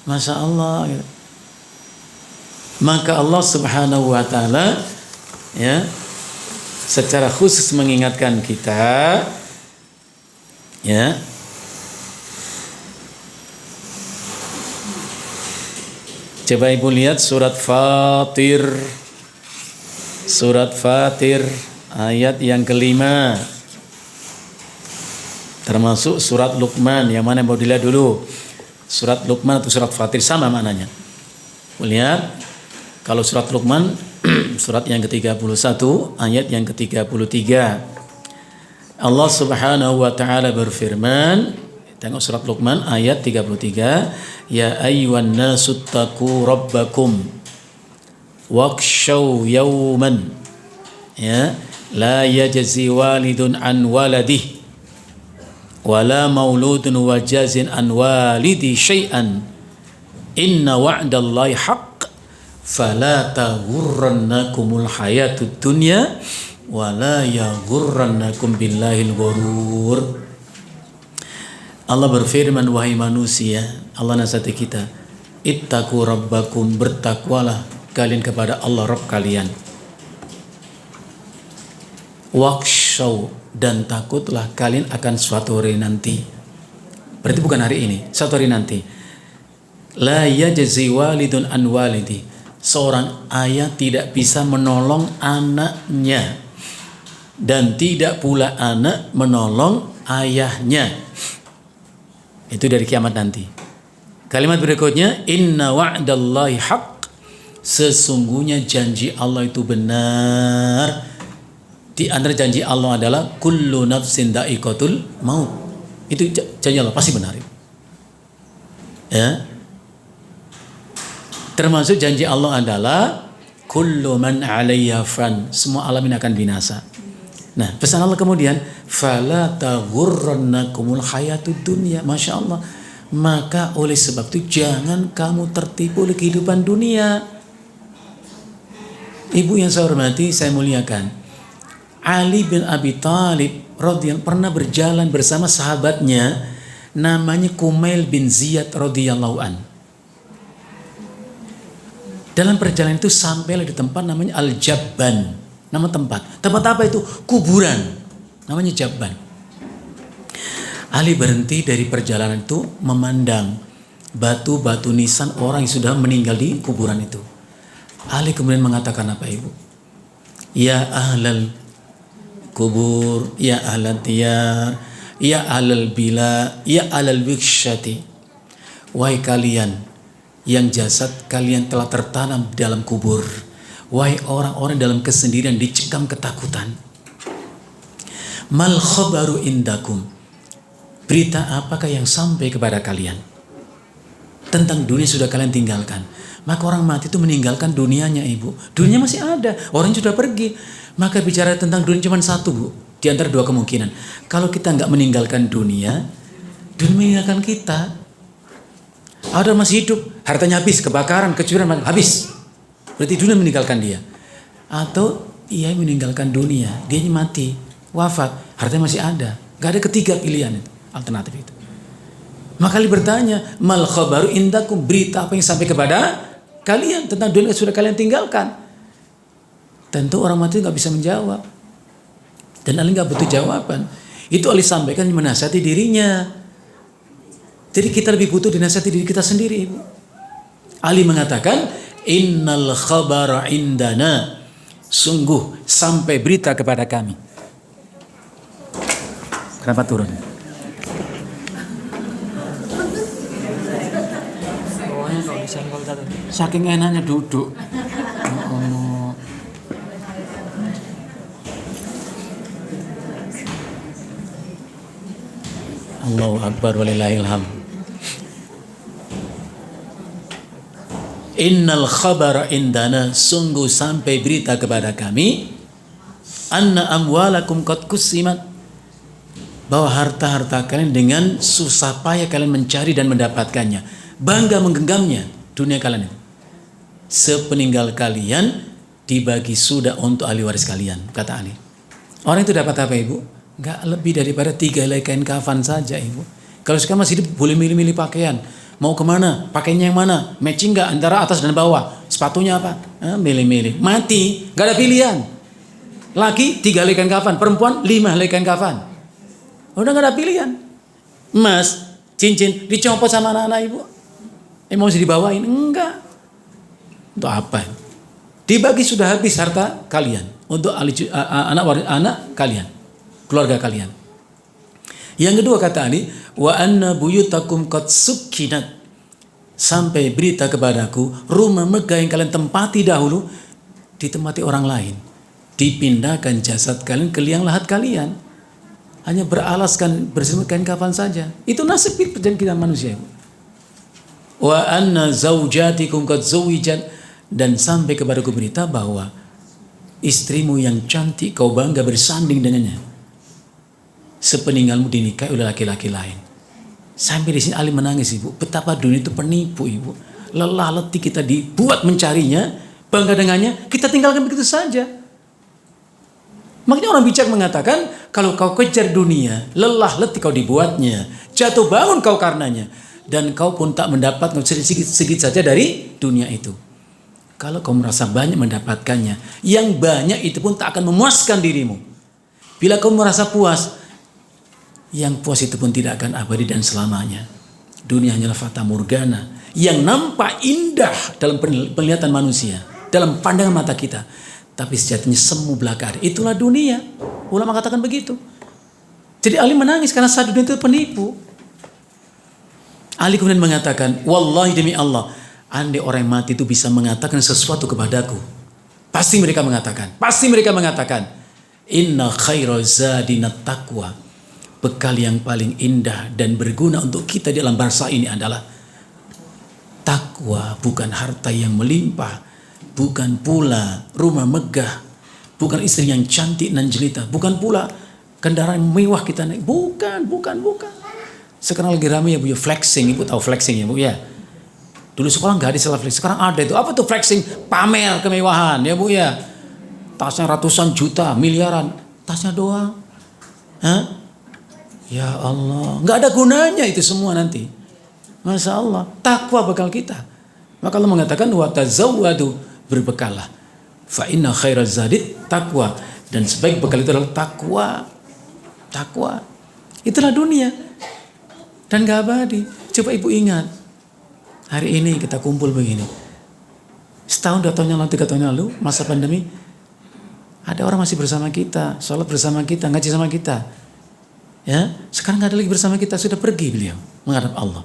Masya Allah. Maka Allah Subhanahu wa ta'ala ya, secara khusus mengingatkan kita, ya, coba Ibu lihat surat Fatir. Surat Fatir ayat yang kelima. Termasuk surat Luqman. Yang mana mau dilihat dulu? Surat Luqman atau surat Fatir sama maknanya. Lihat. Kalau surat Luqman surat yang ke-31 ayat yang ke-33. Allah Subhanahu wa taala berfirman, tengok surat Luqman ayat 33, ya ayyuhan nasu taqu rabbakum wakhshaw yawman ya la yajzi walidun an waladih wala mauludun wajazin an walidi syai'an inna wa'dallahi haqq fala taghurrannakumul hayatud dunya wala yaghurrannakum billahil ghurur. Allah berfirman, wahai manusia, Allah nasihati kita, ittaqu rabbakum, bertakwalah kalian kepada Allah Rabb kalian. Wakhshaw, dan takutlah kalian akan suatu hari nanti. Berarti bukan hari ini, suatu hari nanti. La yajzi walidun an walidi. Seorang ayah tidak bisa menolong anaknya dan tidak pula anak menolong ayahnya. Itu dari kiamat nanti. Kalimat berikutnya, inna wa'dallahi haqq, sesungguhnya janji Allah itu benar. Di antara janji Allah adalah kullu nafsin dha'iqatul maut. Itu janji Allah pasti benar. Ya. Termasuk janji Allah adalah kullu man 'alaiha fan, semua alam ini akan binasa. Nah, pesan Allah kemudian, fala taghurrannakumul hayatud dunya. Masya Allah. Maka oleh sebab itu jangan kamu tertipu oleh kehidupan dunia. Ibu yang saya hormati, saya muliakan, Ali bin Abi Thalib radhiyallahu pernah berjalan bersama sahabatnya namanya Kumail bin Ziyad radhiyallahu an. Dalam perjalanan itu sampailah di tempat namanya Al-Jabban. Nama tempat. Tempat apa itu? Kuburan. Namanya Jabban. Ali berhenti dari perjalanan itu memandang batu-batu nisan orang yang sudah meninggal di kuburan itu. Ali kemudian mengatakan apa, Ibu? Ya ahlal kubur, ya ahlal diyar, ya ahlal bila, ya ahlal wiksyati. Wahai kalian yang jasad kalian telah tertanam dalam kubur. Wahai orang-orang dalam kesendirian dicekam ketakutan. Mal khabaru indakum, berita apakah yang sampai kepada kalian tentang dunia sudah kalian tinggalkan? Maka orang mati itu meninggalkan dunianya, Ibu. Dunia masih ada, orang sudah pergi. Maka bicara tentang dunia cuma satu, Bu, di antara dua kemungkinan. Kalau kita nggak meninggalkan dunia, dunia meninggalkan kita. Ada masih hidup, hartanya habis, kebakaran, kecurian, habis. Berarti dunia meninggalkan dia. Atau ia meninggalkan dunia, dia mati, wafat, hartanya masih ada. Gak ada ketiga pilihan itu, alternatif itu. Maka Ali bertanya, mal khabaru indakum, berita apa yang sampai kepada kalian tentang dunia yang sudah kalian tinggalkan? Tentu orang mati gak bisa menjawab. Dan Ali gak butuh jawaban. Itu Ali sampaikan menasihati dirinya. Jadi kita lebih butuh dinasihati diri kita sendiri, Ibu. Ali mengatakan, innal khabara indana, sungguh sampai berita kepada kami. Kenapa turun? Saking enaknya duduk. Oh. Allahu Akbar walillahil hamd. Innal khabara indana, sungguh sampai berita kepada kami, anna amwalakum qad kusimat, bahwa harta-harta kalian dengan susah payah kalian mencari dan mendapatkannya, bangga menggenggamnya dunia kalian itu. Sepeninggal kalian dibagi sudah untuk ahli waris kalian, kata Ali. Orang itu dapat apa, Ibu? Enggak lebih daripada 3 helai kain kafan saja, Ibu. Kalau sekarang masih hidup boleh milih-milih pakaian. Mau kemana? Pakainya yang mana? Matching nggak antara atas dan bawah? Sepatunya apa? Milih-milih. Mati, nggak ada pilihan. Laki 3 helai kain kafan, perempuan 5 helai kain kafan. Udah nggak ada pilihan. Emas, cincin dicopot sama anak-anak, Ibu. Mau dibawain? Enggak. Untuk apa? Dibagi sudah habis harta kalian untuk anak kalian, keluarga kalian. Yang kedua kata Ali, wa anna buyutakum qad sukkinat, sampai berita kepadaku rumah megah yang kalian tempati dahulu ditempati orang lain, dipindahkan jasad kalian ke liang lahat kalian, hanya beralaskan berselimut kain kafan saja. Itu nasib kita manusia. Wa anna zaujatikum qad zuwijat, dan sampai kepadaku berita bahwa istrimu yang cantik kau bangga bersanding dengannya, sepeninggalmu dinikahi oleh laki-laki lain. Sampai di sini Ali menangis, Ibu. Betapa dunia itu penipu, Ibu. Lelah letih kita dibuat mencarinya, bangga dengannya, kita tinggalkan begitu saja. Makanya orang bijak mengatakan, kalau kau kejar dunia, lelah letih kau dibuatnya, jatuh bangun kau karenanya, dan kau pun tak mendapatkan sedikit saja dari dunia itu. Kalau kau merasa banyak mendapatkannya, yang banyak itu pun tak akan memuaskan dirimu. Bila kau merasa puas, yang puas itu pun tidak akan abadi dan selamanya. Dunia hanyalah fata morgana yang nampak indah dalam penglihatan manusia, dalam pandangan mata kita, tapi sejatinya semu belaka. Itulah dunia. Ulama katakan begitu. Jadi Ali menangis karena saat dunia itu penipu. Ali kemudian mengatakan, wallahi demi Allah, andai orang yang mati itu bisa mengatakan sesuatu kepadaku, pasti mereka mengatakan, inna khairal zadina taqwa, bekal yang paling indah dan berguna untuk kita di alam barzakh ini adalah takwa, bukan harta yang melimpah, bukan pula rumah megah, bukan istri yang cantik dan jelita, bukan pula kendaraan mewah kita naik, bukan. Sekarang lagi ramai ya Bu, flexing. Ibu tahu flexing ya Bu ya? Dulu sekolah nggak ada istilah flexing, sekarang ada itu. Apa tuh flexing? Pamer kemewahan ya Bu ya. Tasnya ratusan juta, miliaran, tasnya doang. Hah? Ya Allah, nggak ada gunanya itu semua nanti. Masya Allah, takwa bekal kita. Maka Allah mengatakan wa tazawwadu, berbekallah. Fa inna khairaz zadi takwa, dan sebaik bekal itu adalah takwa. Takwa. Itulah dunia. Dan gak abadi. Coba Ibu ingat, hari ini kita kumpul begini. Setahun, 2 tahun yang lalu, 3 tahun yang lalu, masa pandemi, ada orang masih bersama kita, sholat bersama kita, ngaji sama kita. Ya, sekarang nggak ada lagi bersama kita, sudah pergi beliau menghadap Allah.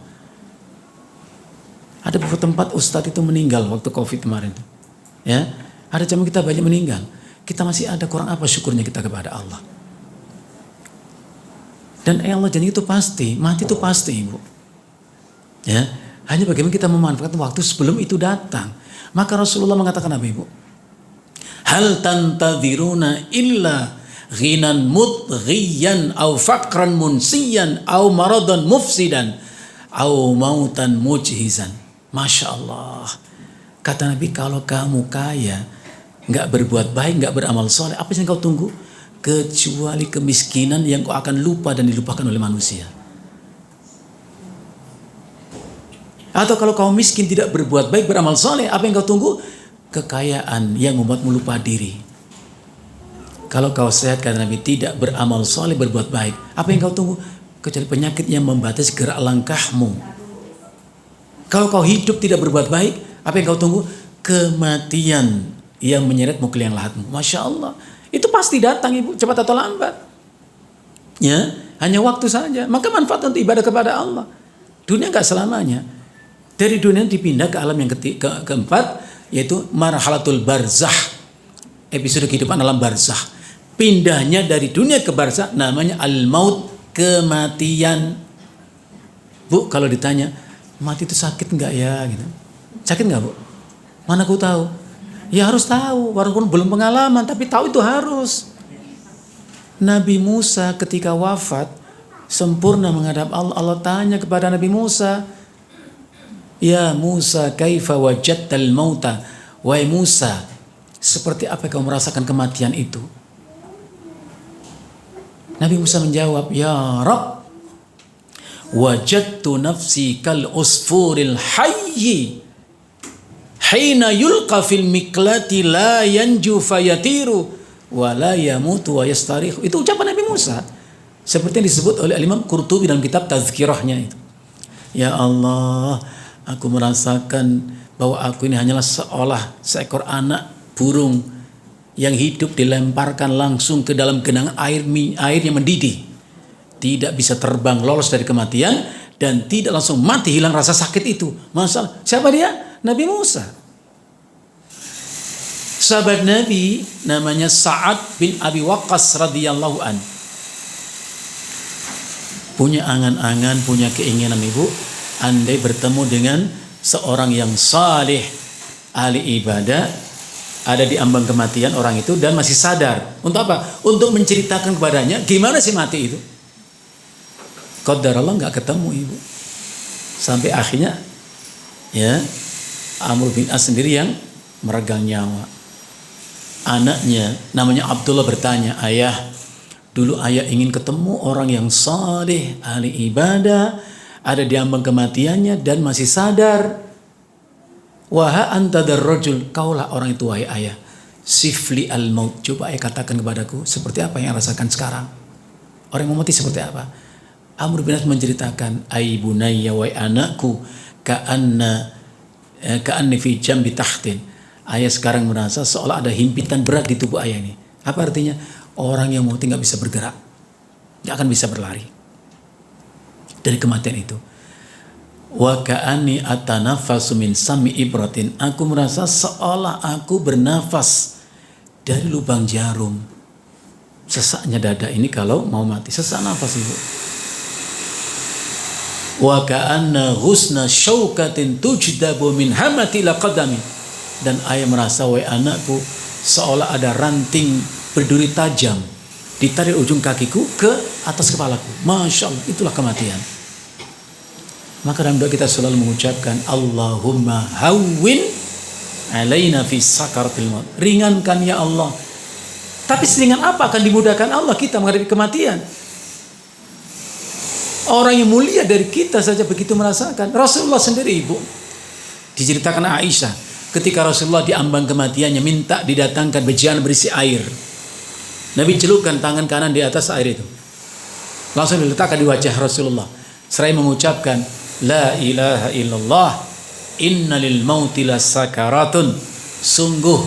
Ada beberapa tempat ustadz itu meninggal waktu Covid kemarin. Ya, ada jamaah kita banyak meninggal. Kita masih ada, kurang apa syukurnya kita kepada Allah. Dan Allah janji itu pasti, mati itu pasti, Ibu. Ya, hanya bagaimana kita memanfaatkan waktu sebelum itu datang. Maka Rasulullah mengatakan apa, Ibu? Hal tantadhiruna illa ghinan mudghiyan au faqran munsiyan au maradan mufsidan au mautan mujhizan. Masya Allah. Kata Nabi, kalau kamu kaya, nggak berbuat baik, nggak beramal soleh, apa yang kau tunggu? Kecuali kemiskinan yang kau akan lupa dan dilupakan oleh manusia. Atau kalau kau miskin, tidak berbuat baik, beramal soleh, apa yang kau tunggu? Kekayaan yang membuatmu lupa diri. Kalau kau sehat, kata Nabi, tidak beramal soleh, berbuat baik, apa yang kau tunggu? Kecuali penyakit yang membatasi gerak langkahmu. Kalau kau hidup tidak berbuat baik, apa yang kau tunggu? kematian yang menyeretmu ke liang lahatmu. Masya Allah. Itu pasti datang ibu, cepat atau lambat. Ya, hanya waktu saja. Maka manfaat untuk ibadah kepada Allah. Dunia nggak selamanya. Dari dunia dipindah ke alam yang keempat, yaitu marhalatul barzah. Episode kehidupan alam barzah. Pindahnya dari dunia ke barzah namanya al-maut, kematian. Bu, kalau ditanya, mati itu sakit nggak ya? Gitu. Sakit nggak bu? Mana aku tahu? Ya harus tahu, walaupun belum pengalaman, tapi tahu itu harus. Nabi Musa ketika wafat, sempurna menghadap Allah. Allah tanya kepada Nabi Musa, ya Musa, kaifa wajadtal mauta? Wahai Musa, seperti apa kamu merasakan kematian itu? Nabi Musa menjawab, ya Rabb, wajadtu nafsi kal usfuril hayyi hina yulqa fil miklati la yanju fayatiru wa la yamutu wa yastarikh. Itu ucapan Nabi Musa. Seperti yang disebut oleh Imam Qurtubi dalam kitab Tazkirahnya itu. Ya Allah, aku merasakan bahwa aku ini hanyalah seekor anak burung yang hidup dilemparkan langsung ke dalam genangan air yang mendidih. Tidak bisa terbang lolos dari kematian dan tidak langsung mati, hilang rasa sakit itu. Masalah siapa dia? Nabi Musa. Sahabat Nabi namanya Sa'ad bin Abi Waqqas radhiyallahu an. Punya angan-angan, punya keinginan ibu, andai bertemu dengan seorang yang saleh, ahli ibadah, ada di ambang kematian orang itu dan masih sadar. Untuk apa? Untuk menceritakan kepadanya gimana sih mati itu. Qadarullah nggak ketemu ibu. Sampai akhirnya ya Amr bin As sendiri yang meregang nyawa. Anaknya namanya Abdullah bertanya, ayah, dulu ayah ingin ketemu orang yang saleh, ahli ibadah, ada di ambang kematiannya dan masih sadar. Wahai anta darrajul, kaulah orang itu wahai ayah. Sifli al-maut, coba ayah katakan kepadaku seperti apa yang rasakan sekarang. Orang yang mau mati seperti apa? Amr bin As menceritakan, ai bunayya wa anakku ka'anni fi jambi tahtin. Ayah sekarang merasa seolah ada himpitan berat di tubuh ayah ini. Apa artinya? Orang yang mati nggak bisa bergerak, nggak akan bisa berlari dari kematian itu. Wa ka'anni atanafasu min sami ibratin. Aku merasa seolah aku bernafas dari lubang jarum. Sesaknya dada ini kalau mau mati, sesak nafas ibu. Wa ka'anna ghusna syaukatin tujdabu min hamati ila qadami. Dan ayah merasa, wahai anakku, seolah ada ranting berduri tajam ditarik ujung kakiku ke atas kepalaku. Masya Allah, itulah kematian. Maka dalam doa kita selalu mengucapkan, Allahumma hawwin alaina fi sakaratil maut. Ringankan ya Allah. Tapi seringan apa akan dimudahkan Allah kita menghadapi kematian? Orang yang mulia dari kita saja begitu merasakan. Rasulullah sendiri ibu, diceritakan Aisyah, ketika Rasulullah diambang kematiannya minta didatangkan bejian berisi air. Nabi celupkan tangan kanan di atas air itu. Langsung diletakkan di wajah Rasulullah. Seraya mengucapkan, La ilaha illallah, inna lil mauti lasakaratun. Sungguh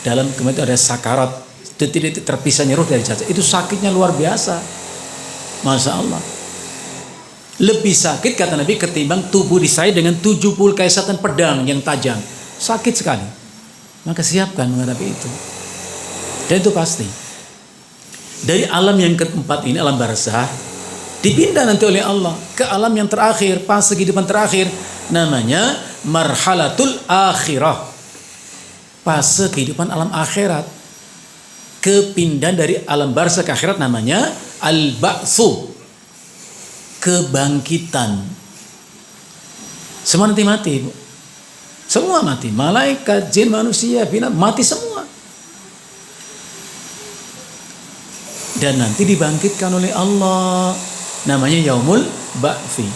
dalam kematian ada sakarat, detik-detik terpisahnya ruh dari jasad. Itu sakitnya luar biasa. Masya Allah. Lebih sakit kata Nabi ketimbang tubuh disayat dengan 70 kaisatan pedang yang tajam. Sakit sekali. Maka siapkan menghadapi itu. Dan itu pasti. Dari alam yang keempat ini, alam barzah, dipindah nanti oleh Allah ke alam yang terakhir, fase kehidupan terakhir, namanya marhalatul akhirah. Fase kehidupan alam akhirat. Kepindahan dari alam barzah ke akhirat namanya al-ba'tsu. Kebangkitan. Semua nanti mati, ibu. Semua mati, malaikat, jin, manusia, binatang, mati semua. Dan nanti dibangkitkan oleh Allah, namanya yaumul ba'tsi.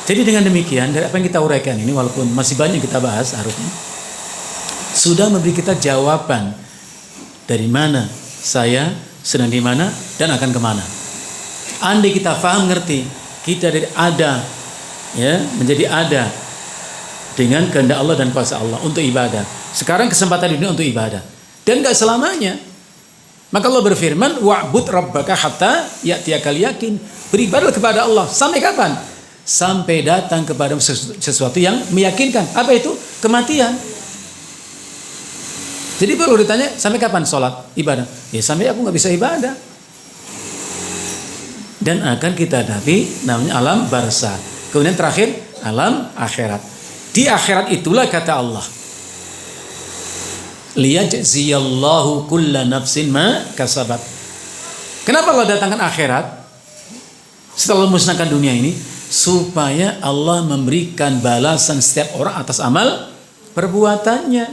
Jadi dengan demikian, dari apa yang kita uraikan ini, walaupun masih banyak kita bahas harusnya, sudah memberi kita jawaban dari mana saya, sedang di mana, dan akan kemana. Andai kita paham, ngerti, kita dari ada ya menjadi ada, dengan kehendak Allah dan kuasa Allah untuk ibadah. Sekarang kesempatan ini untuk ibadah dan gak selamanya. Maka Allah berfirman, wa'bud rabbaka hatta ya'tiyakal yakin. Beribadah kepada Allah sampai kapan? Sampai datang kepada sesuatu yang meyakinkan. Apa itu? Kematian. Jadi perlu ditanya, sampai kapan sholat ibadah? Ya sampai aku gak bisa ibadah. Dan akan kita hadapi namanya alam barzakh. Kemudian terakhir alam akhirat. Di akhirat itulah kata Allah, liyajziyallahu kulla nafsin ma kasabat. Kenapa Allah datangkan akhirat setelah memusnahkan dunia ini? Supaya Allah memberikan balasan setiap orang atas amal perbuatannya.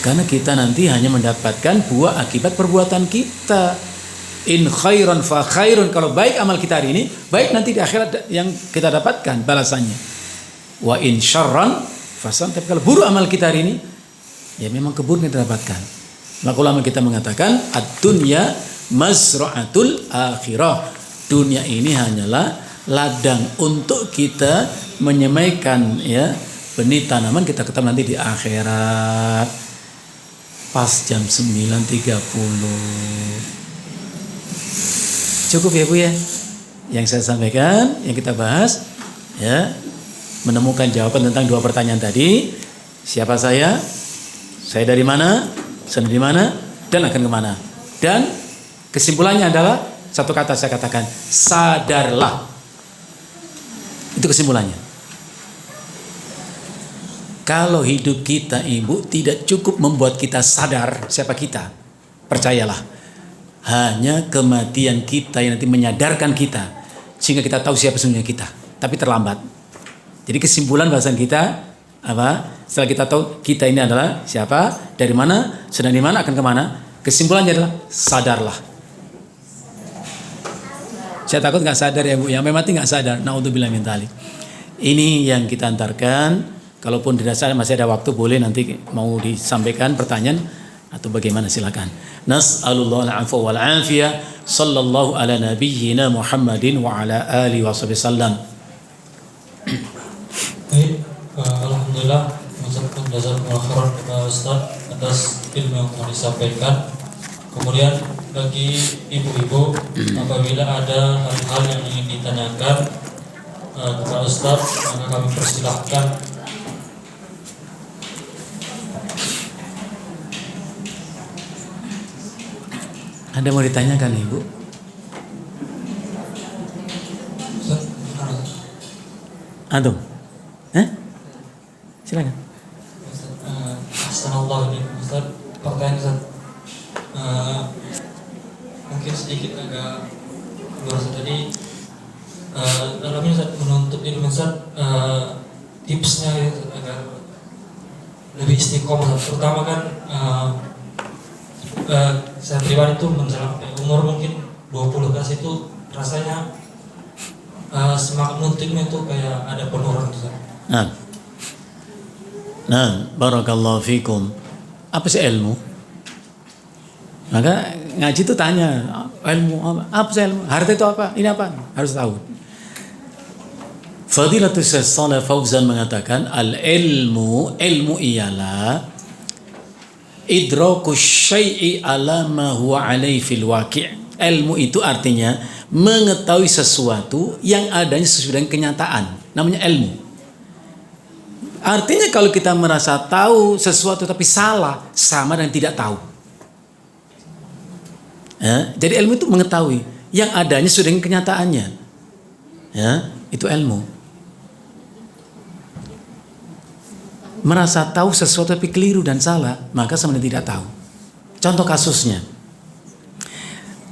Karena kita nanti hanya mendapatkan buah akibat perbuatan kita. In khairan fa khairun, kalau baik amal kita hari ini, baik nanti di akhirat yang kita dapatkan balasannya. Wa in syarran fasan, tapi kalau buruk amal kita hari ini, ya memang keburukan kita dapatkan. Maka ulama kita mengatakan ad-dunya mazra'atul akhirah. Dunia ini hanyalah ladang untuk kita menyemaikan ya benih tanaman kita ketemu nanti di akhirat. Pas jam 9.30. Cukup ya Bu ya, yang saya sampaikan, yang kita bahas ya, menemukan jawaban tentang dua pertanyaan tadi. Siapa saya dari mana, saya dari mana, dan akan kemana. Dan kesimpulannya adalah satu kata saya katakan, sadarlah. Itu kesimpulannya. Kalau hidup kita Ibu tidak cukup membuat kita sadar siapa kita, percayalah, hanya kematian kita yang nanti menyadarkan kita sehingga kita tahu siapa sesungguhnya kita. Tapi terlambat. Jadi kesimpulan bahasan kita apa? Setelah kita tahu kita ini adalah siapa, dari mana, sedang di mana, akan kemana, kesimpulannya adalah sadarlah. Saya takut nggak sadar ya Bu, yang mati nggak sadar. Naudzubillah min dzalik. Ini yang kita antarkan. Kalaupun tidak sadar masih ada waktu, boleh nanti mau disampaikan pertanyaan atau bagaimana, silakan. Nas'alullah al-'afwa wal 'afiyah. Sallallahu ala nabiyyina Muhammadin wa ala alihi wasallam. Baik, alhamdulillah, mengucapkan jazakumullah khairan kepada Ustaz atas ilmu yang telah disampaikan. Kemudian bagi ibu-ibu, apabila ada hal-hal yang ingin ditanyakan kepada Ustaz, maka kami persilahkan. Ada mau ditanyakan Ibu? Adum? Silakan. Assalamualaikum Ustaz. Pertanyaan Ustaz, mungkin sedikit agak luar tadi. Dalam ini Ustaz menuntut ilmu Ustaz, tipsnya itu agar lebih istiqomah. Terutama kan saya pribadi itu menjelang umur mungkin 20 plus itu rasanya semangat menuntutnya itu kayak ada penurunan Ustaz. Nah, barakallahu fikum. Apa sih ilmu? Maka ngaji itu tanya, ilmu apa? Apa sih ilmu? Harta itu apa? Ini apa? Harus tahu. Fadilatul Syekh Shalih Fauzan mengatakan, al-ilmu, ilmu ialah idrakus syai'i ala ma huwa alaihi fil waqi'. Ilmu itu artinya mengetahui sesuatu yang adanya sesuai dengan kenyataan. Namanya ilmu. Artinya kalau kita merasa tahu sesuatu tapi salah, sama dengan tidak tahu. Ya, jadi ilmu itu mengetahui yang adanya sesuai dengan kenyataannya. Ya, itu ilmu. Merasa tahu sesuatu tapi keliru dan salah, maka sama dengan tidak tahu. Contoh kasusnya,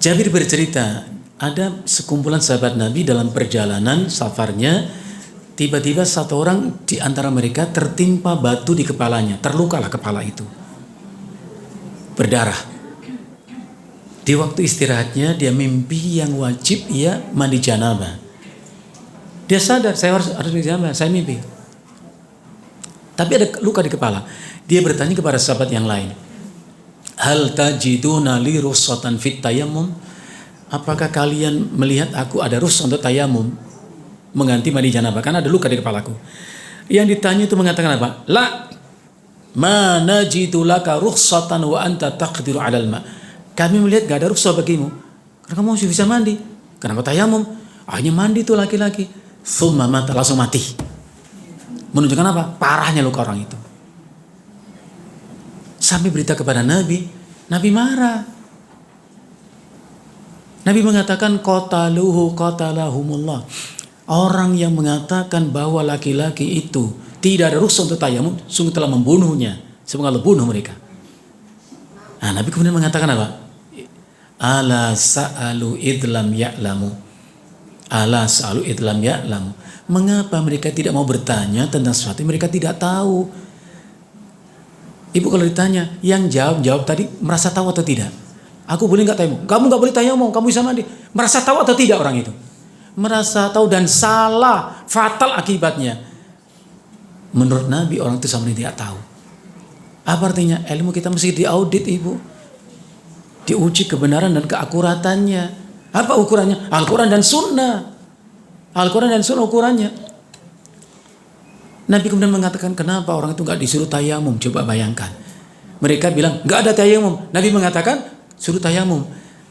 Jabir bercerita, ada sekumpulan sahabat Nabi dalam perjalanan safarnya. Tiba-tiba satu orang di antara mereka tertimpa batu di kepalanya, terlukalah kepala itu, berdarah. Di waktu istirahatnya dia mimpi yang wajib, ia mandi janabah. Dia sadar, saya harus mandi janabah, saya mimpi. Tapi ada luka di kepala. Dia bertanya kepada sahabat yang lain, hal tajiduna li russatan fit tayammum? Apakah kalian melihat aku ada rukhsah untuk tayamum? mengganti mandi janabah karena ada luka di kepalaku. Yang ditanya itu mengatakan apa? La ma najidu laka rukhsatan wa anta taqdiru 'alal ma. Kami melihat gak ada rukhsah bagimu karena kamu masih bisa mandi. Kenapa tayamum? Hanya mandi itu laki-laki. Tsumma mata, langsung mati. Menunjukkan apa? Parahnya luka orang itu. Sampai berita kepada Nabi, Nabi marah. Nabi mengatakan qatalahumullah. Orang yang mengatakan bahwa laki-laki itu tidak ada rukhsah untuk tayamum, sungguh telah membunuhnya. Semoga Allah bunuh mereka. Nah, Nabi kemudian mengatakan apa? Ala sa'alu idlam ya'lamu. Ala sa'alu idlam ya'lamu. Mengapa mereka tidak mau bertanya tentang sesuatu yang mereka tidak tahu? Ibu kalau ditanya, yang jawab tadi merasa tahu atau tidak? Aku boleh nggak tayamum? Kamu nggak boleh tayamum, kamu bisa mandi. Merasa tahu atau tidak orang itu? Merasa tahu dan salah, fatal akibatnya. Menurut Nabi orang itu sama tidak tahu. Apa artinya? Ilmu kita mesti diaudit, Ibu. Diuji kebenaran dan keakuratannya. Apa ukurannya? Al-Quran dan Sunnah. Al-Quran dan Sunnah ukurannya. Nabi kemudian mengatakan, kenapa orang itu nggak disuruh tayamum? Coba bayangkan. Mereka bilang nggak ada tayamum. Nabi mengatakan suruh tayamum.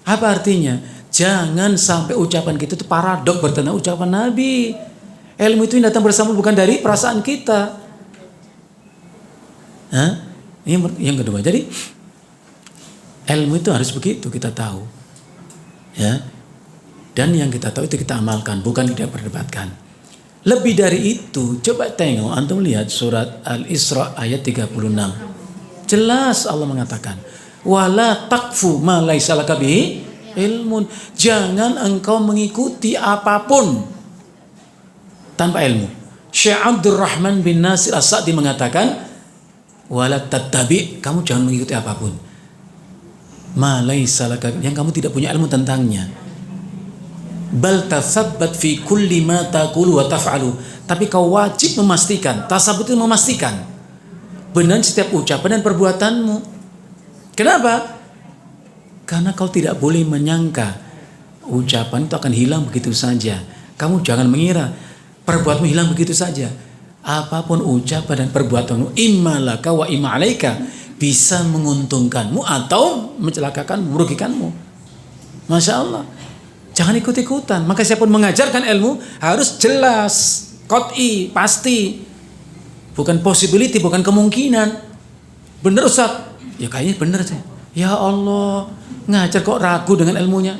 Apa artinya? Jangan sampai ucapan kita itu paradok bertentangan ucapan Nabi. Ilmu itu yang datang bersama bukan dari perasaan kita. Ini yang kedua. Jadi ilmu itu harus begitu kita tahu. Ya. Dan yang kita tahu itu kita amalkan, bukan kita perdebatkan. Lebih dari itu, coba tengok, antum lihat surat Al-Isra ayat 36. Jelas Allah mengatakan, wala taqfu ma laisa laka bihi ilmun. Jangan engkau mengikuti apapun tanpa ilmu. Syekh Abdurrahman bin Nasir As-Sa'di mengatakan, wala tattabi, kamu jangan mengikuti apapun. Ma laisa laka, yang kamu tidak punya ilmu tentangnya. Bal tasabbat fi kulli ma taqulu wa taf'alu. Tapi kau wajib memastikan, tasabut itu memastikan benar setiap ucapan dan perbuatanmu. Kenapa? Karena kau tidak boleh menyangka ucapan itu akan hilang begitu saja. Kamu jangan mengira perbuatanmu hilang begitu saja. Apapun ucapan dan perbuatanmu, imma laka wa imma alaika, bisa menguntungkanmu atau mencelakakanmu, merugikanmu. Masya Allah. Jangan ikut-ikutan. Maka siapapun mengajarkan ilmu harus jelas, qat'i, pasti. Bukan possibility, bukan kemungkinan. Benar Ustaz? Ya kayaknya benar sih. Ya Allah, ngajar kok ragu dengan ilmunya?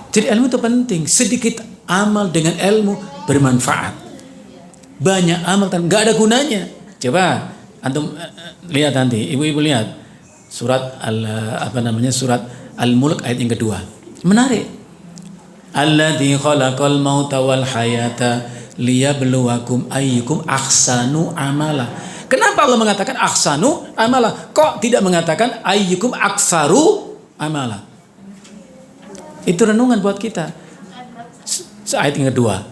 Jadi ilmu itu penting. Sedikit amal dengan ilmu bermanfaat. Banyak amal kan nggak ada gunanya. Coba antum lihat nanti, ibu-ibu lihat. Surat surat Al-Mulk ayat yang kedua. Menarik. Alladzi khalaqal mauta wal hayata liyabluwakum ayyukum ahsanu amala. Kenapa Allah mengatakan ahsanu amala? Kok tidak mengatakan ayyukum aktsaru amala? Itu renungan buat kita. Ayat yang kedua.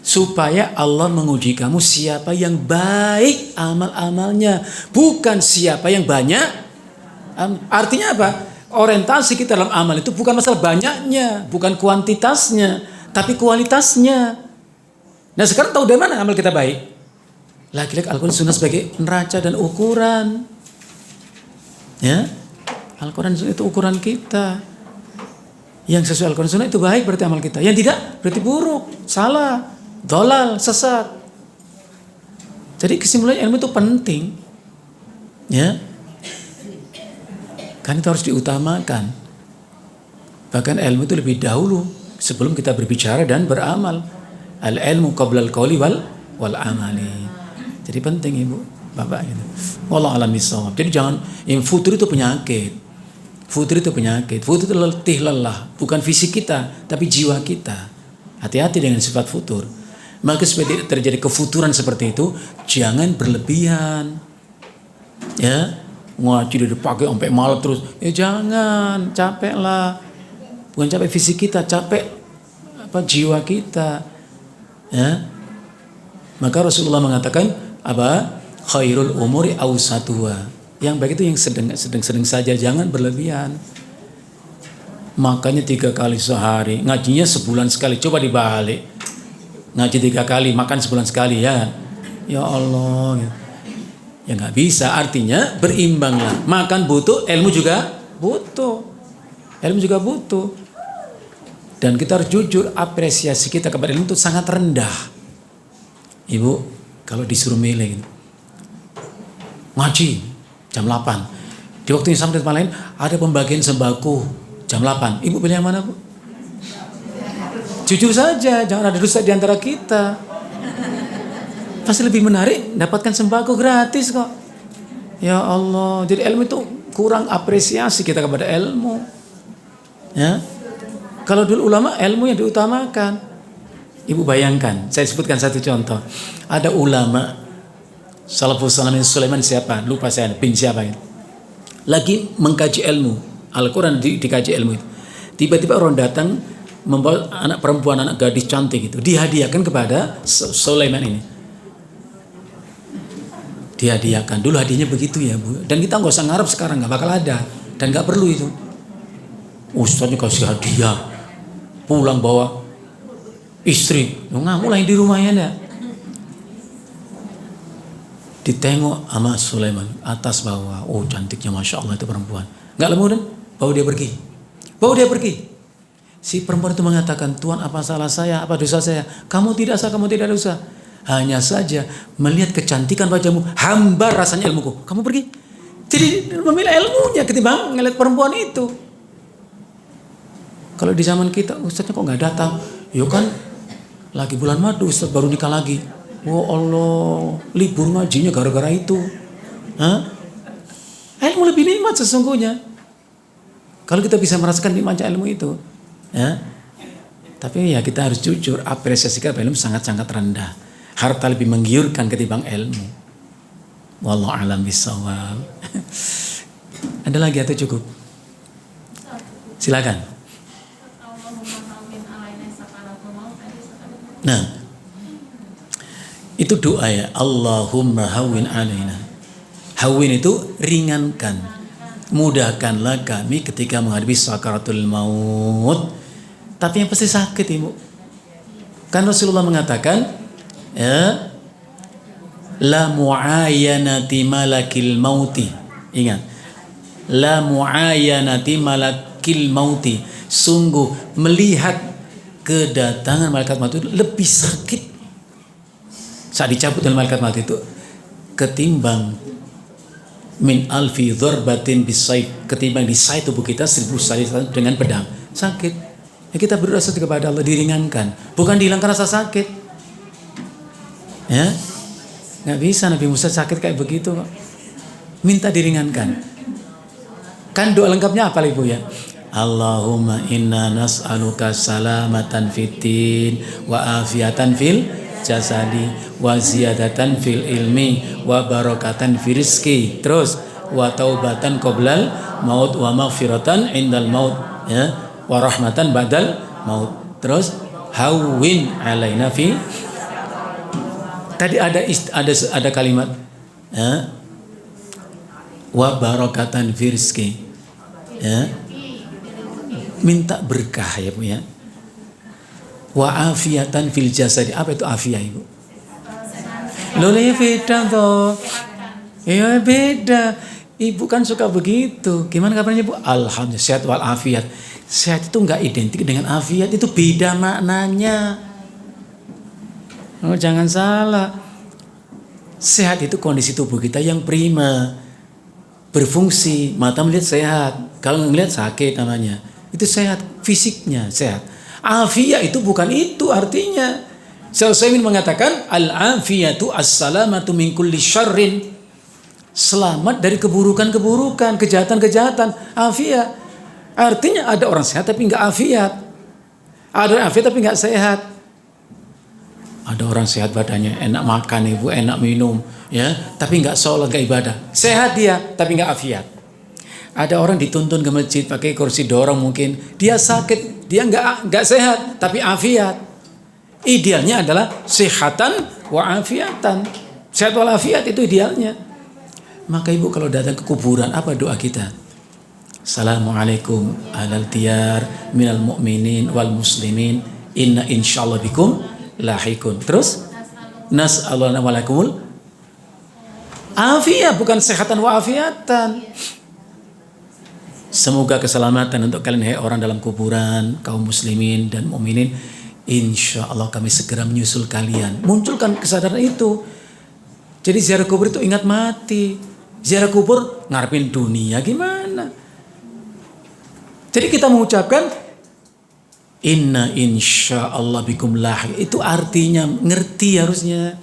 Supaya Allah menguji kamu siapa yang baik amal-amalnya, bukan siapa yang banyak. Artinya apa? Orientasi kita dalam amal itu bukan masalah banyaknya, bukan kuantitasnya, tapi kualitasnya. Nah sekarang tahu dari mana amal kita baik? Lagi-lagi Al-Quran Sunnah sebagai neraca dan ukuran. Ya, Al-Quran Sunnah itu ukuran kita. Yang sesuai Al-Quran Sunnah itu baik berarti amal kita. Yang tidak berarti buruk, salah, dhalal, sesat. Jadi kesimpulannya ilmu itu penting. Ya. Kan itu harus diutamakan. Bahkan ilmu itu lebih dahulu sebelum kita berbicara dan beramal. Al-ilmu qabla al-qawli wal amali. Jadi penting Ibu, Bapak gitu. Wallahu a'lam bishawab. Jadi jangan yang futur itu penyakit. Futur itu penyakit. Futur itu letih lelah, bukan fisik kita, tapi jiwa kita. Hati-hati dengan sifat futur. Maka supaya terjadi kefuturan seperti itu, jangan berlebihan. Ya. Ngaji dari pagi sampai malam terus. Ya jangan, capek lah. Bukan capek fisik kita, capek jiwa kita. Ya. Maka Rasulullah mengatakan apa? Khairul umuri awsatuha. Yang baik itu yang sedang saja, jangan berlebihan. makannya 3 kali sehari, ngajinya sebulan sekali. Coba dibalik, ngaji 3 kali, makan sebulan sekali, ya kan? Ya Allah, ya nggak bisa. Artinya berimbanglah. Makan butuh, ilmu juga butuh. Ilmu juga butuh. Dan kita harus jujur, apresiasi kita kepada ilmu itu sangat rendah. Ibu, kalau disuruh milih gitu, ngaji jam 8, di waktu yang sama di tempat lain ada pembagian sembako jam 8. Ibu pilih yang mana, Bu? Jujur saja, jangan ada dusta di antara kita. Pasti lebih menarik dapatkan sembako gratis kok. Ya Allah, jadi ilmu itu kurang apresiasi kita kepada ilmu. Ya. Kalau dulu ulama ilmu yang diutamakan. Ibu bayangkan, saya sebutkan satu contoh. Ada ulama Salafus Salamin Sulaiman siapa? Lupa saya, bin siapa itu. Lagi mengkaji ilmu, Al-Quran dikaji ilmu itu. Tiba-tiba orang datang membawa anak perempuan, anak gadis cantik itu, dihadiahkan kepada Sulaiman ini. Dihadiahkan. Dulu hadiahnya begitu ya, Bu. Dan kita nggak usah ngarep sekarang, nggak bakal ada dan nggak perlu itu. Ustaznya kasih hadiah, pulang bawa istri, ngamuk lah di rumahnya ya. Ditengok sama Sulaiman atas bawah, oh cantiknya masya Allah itu perempuan. Nggak lama dan bawa dia pergi. Si perempuan itu mengatakan, Tuhan apa salah saya, apa dosa saya? Kamu tidak salah, kamu tidak dosa. Hanya saja melihat kecantikan wajahmu, hambar rasanya ilmuku. Kamu pergi. Jadi memilih ilmunya ketimbang ngeliat perempuan itu. Kalau di zaman kita, Ustaznya kok nggak datang? Yo kan lagi bulan madu, Ustaz baru nikah lagi. Oh Allah, libur ngajinya gara-gara itu. Hah? Ilmu lebih nikmat sesungguhnya. Kalau kita bisa merasakan nikmatnya ilmu itu, ya. Tapi ya kita harus jujur, apresiasi kepada ilmu sangat-sangat rendah. Harta lebih menggiurkan ketimbang ilmu. Wallahu a'lam bishawab. Ada lagi atau cukup? Silakan. Nah, itu doa ya. Allahumma hawwin alaina. Hawwin itu ringankan, mudahkanlah kami ketika menghadapi sakaratul maut. Tapi yang pasti sakit, Ibu. Kan Rasulullah mengatakan, ya, la mu'ayanati malakil mauti. Ingat, la mu'ayanati malakil mauti. Sungguh melihat kedatangan malaikat maut itu lebih sakit saat dicabut oleh malaikat maut itu ketimbang min alfi dzarbatin bisayf, ketimbang disayat tubuh kita 1000 sayatan dengan pedang. Sakit. Ya, kita berdoa kepada Allah diringankan, bukan dihilangkan rasa sakit. Ya, nggak bisa Nabi Musa sakit kayak begitu kok. Minta diringankan. Kan doa lengkapnya apa Ibu ya? Allahumma inna nas'aluka salamatan fitin wa afiatan fil jasadi wa ziyadatan fil ilmi wa barakatan fil rizki, terus wa taubatan qoblal maut wa maghfiratan indal maut, ya, wa rahmatan badal maut, terus hawwin alaina fi. Tadi ada kalimat, ya, wa barakatan fil rizki, ya, minta berkah ya Bu ya. Wa afiatan fil jasadi. Apa itu afiah Ibu? Loh ya beda toh. Ya beda. Ibu kan suka begitu. Gimana kabarnya Bu? Alhamdulillah sehat wal afiat. Sehat itu enggak identik dengan afiat, itu beda maknanya. Oh jangan salah. Sehat itu kondisi tubuh kita yang prima, berfungsi. Mata melihat sehat, kalau melihat sakit namanya. Itu sehat, fisiknya sehat. Afiyah itu bukan itu artinya. Syaikhul mengatakan al-afiyatu as-salamatu min kulli syarrin. Selamat dari keburukan-keburukan, kejahatan-kejahatan. Afiyah. Artinya ada orang sehat tapi enggak afiat. Ada orang afiat tapi enggak sehat. Ada orang sehat badannya, enak makan Ibu, enak minum, ya, tapi enggak sholat, enggak ibadah. Sehat dia tapi enggak afiat. Ada orang dituntun ke masjid pakai kursi dorong mungkin, dia sakit, dia enggak sehat tapi afiat. Idealnya adalah sehatan wa afiatan. Sehat wal afiat itu idealnya. Maka Ibu kalau datang ke kuburan, apa doa kita? Assalamualaikum alal diyar minal mu'minin wal muslimin inna insyaallah bikum lahikun. Terus nas'alullah walakumul afiyah, bukan sehatan wa afiatan. Semoga keselamatan untuk kalian, hai orang dalam kuburan, kaum muslimin dan mukminin. Insya Allah kami segera menyusul kalian. Munculkan kesadaran itu. Jadi ziarah kubur itu ingat mati. Ziarah kubur ngarepin dunia gimana? Jadi kita mengucapkan inna insya Allah bikum lahik. Itu artinya ngerti harusnya.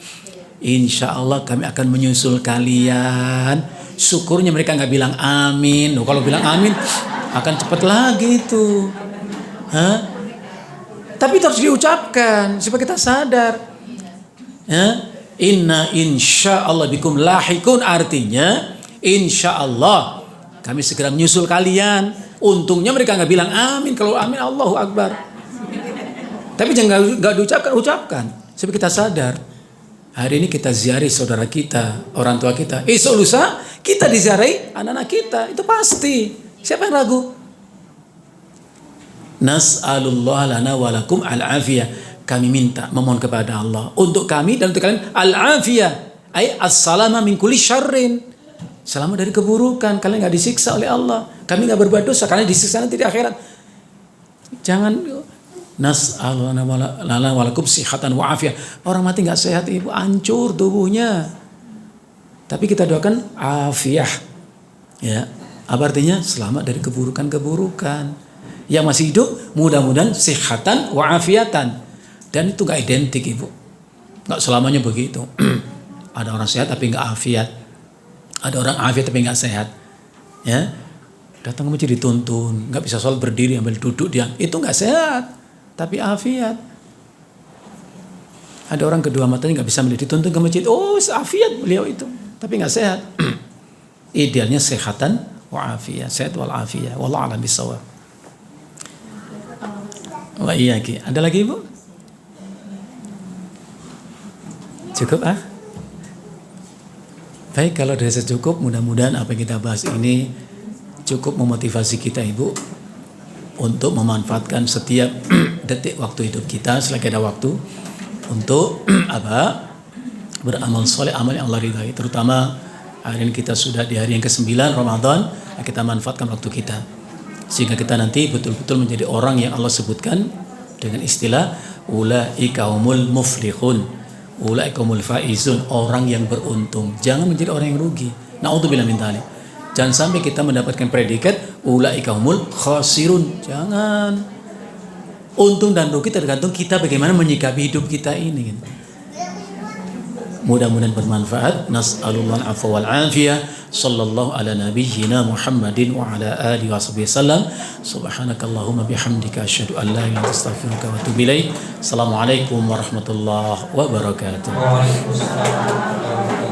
Insya Allah kami akan menyusul kalian. Syukurnya mereka nggak bilang amin. Loh, kalau bilang amin akan cepat lagi itu. Hah? Tapi itu harus diucapkan supaya kita sadar. Inna insya Allah bikum lahikun, artinya insya Allah kami segera menyusul kalian. Untungnya mereka nggak bilang amin. Kalau amin Allahu Akbar. Tapi jangan nggak diucapkan, ucapkan supaya kita sadar. Hari ini kita ziarahi saudara kita, orang tua kita. Esok lusa kita diziarahi anak-anak kita. Itu pasti. Siapa yang ragu? Nas'alullah lana walakum al-afiyah. Kami minta, memohon kepada Allah untuk kami dan untuk kalian al-afiyah, ay as-salama min kulli syarrin. Selamat dari keburukan, kalian enggak disiksa oleh Allah. Kami enggak berbuat dosa, kalian disiksa nanti di akhirat. Jangan nas'alullah lana walakum sihatan wa afiyah. Orang mati enggak sehat, Ibu, hancur tubuhnya. Tapi kita doakan afiyah. Ya. Apa artinya? Selamat dari keburukan-keburukan. Yang masih hidup mudah-mudahan sihatan wa afiatan. Dan itu gak identik, Ibu. Gak selamanya begitu. Ada orang sehat tapi gak afiat. Ada orang afiat tapi gak sehat. Ya, datang ke masjid dituntun, gak bisa sholat berdiri, ambil duduk dia. Itu gak sehat, tapi afiat. Ada orang kedua matanya gak bisa melihat, dituntun ke masjid. Oh, afiat beliau itu, tapi gak sehat. Idealnya sehatan wa afiat, sehat wal afiat. Wallahu a'lam bishawab. Wa iyaki. Ada lagi, Ibu? Cukup ah? Baik, kalau sudah cukup, mudah-mudahan apa yang kita bahas ini cukup memotivasi kita, Ibu, untuk memanfaatkan setiap detik waktu hidup kita selagi ada waktu untuk apa? Beramal soleh, amal yang Allah ridhai. Terutama hari ini kita sudah di hari yang ke-9 Ramadan, kita manfaatkan waktu kita sehingga kita nanti betul-betul menjadi orang yang Allah sebutkan dengan istilah ulaika humul muflihun. Ulaikumul faizun, orang yang beruntung. Jangan menjadi orang yang rugi. Na'udzubillah min dzalik. Jangan sampai kita mendapatkan predikat ulaikumul khasirun. Jangan. Untung dan rugi tergantung kita bagaimana menyikapi hidup kita ini. Mudah-mudahan bermanfaat. Nas'alullah al-'afwa wal 'afiyah. Sallallahu ala nabiyyina Muhammadin wa ala alihi wasallam. Subhanakallahumma bihamdika asyhadu an la ilaha illa anta astaghfiruka wa atubu ilaik. Assalamualaikum warahmatullahi wabarakatuh. Waalaikumsalam.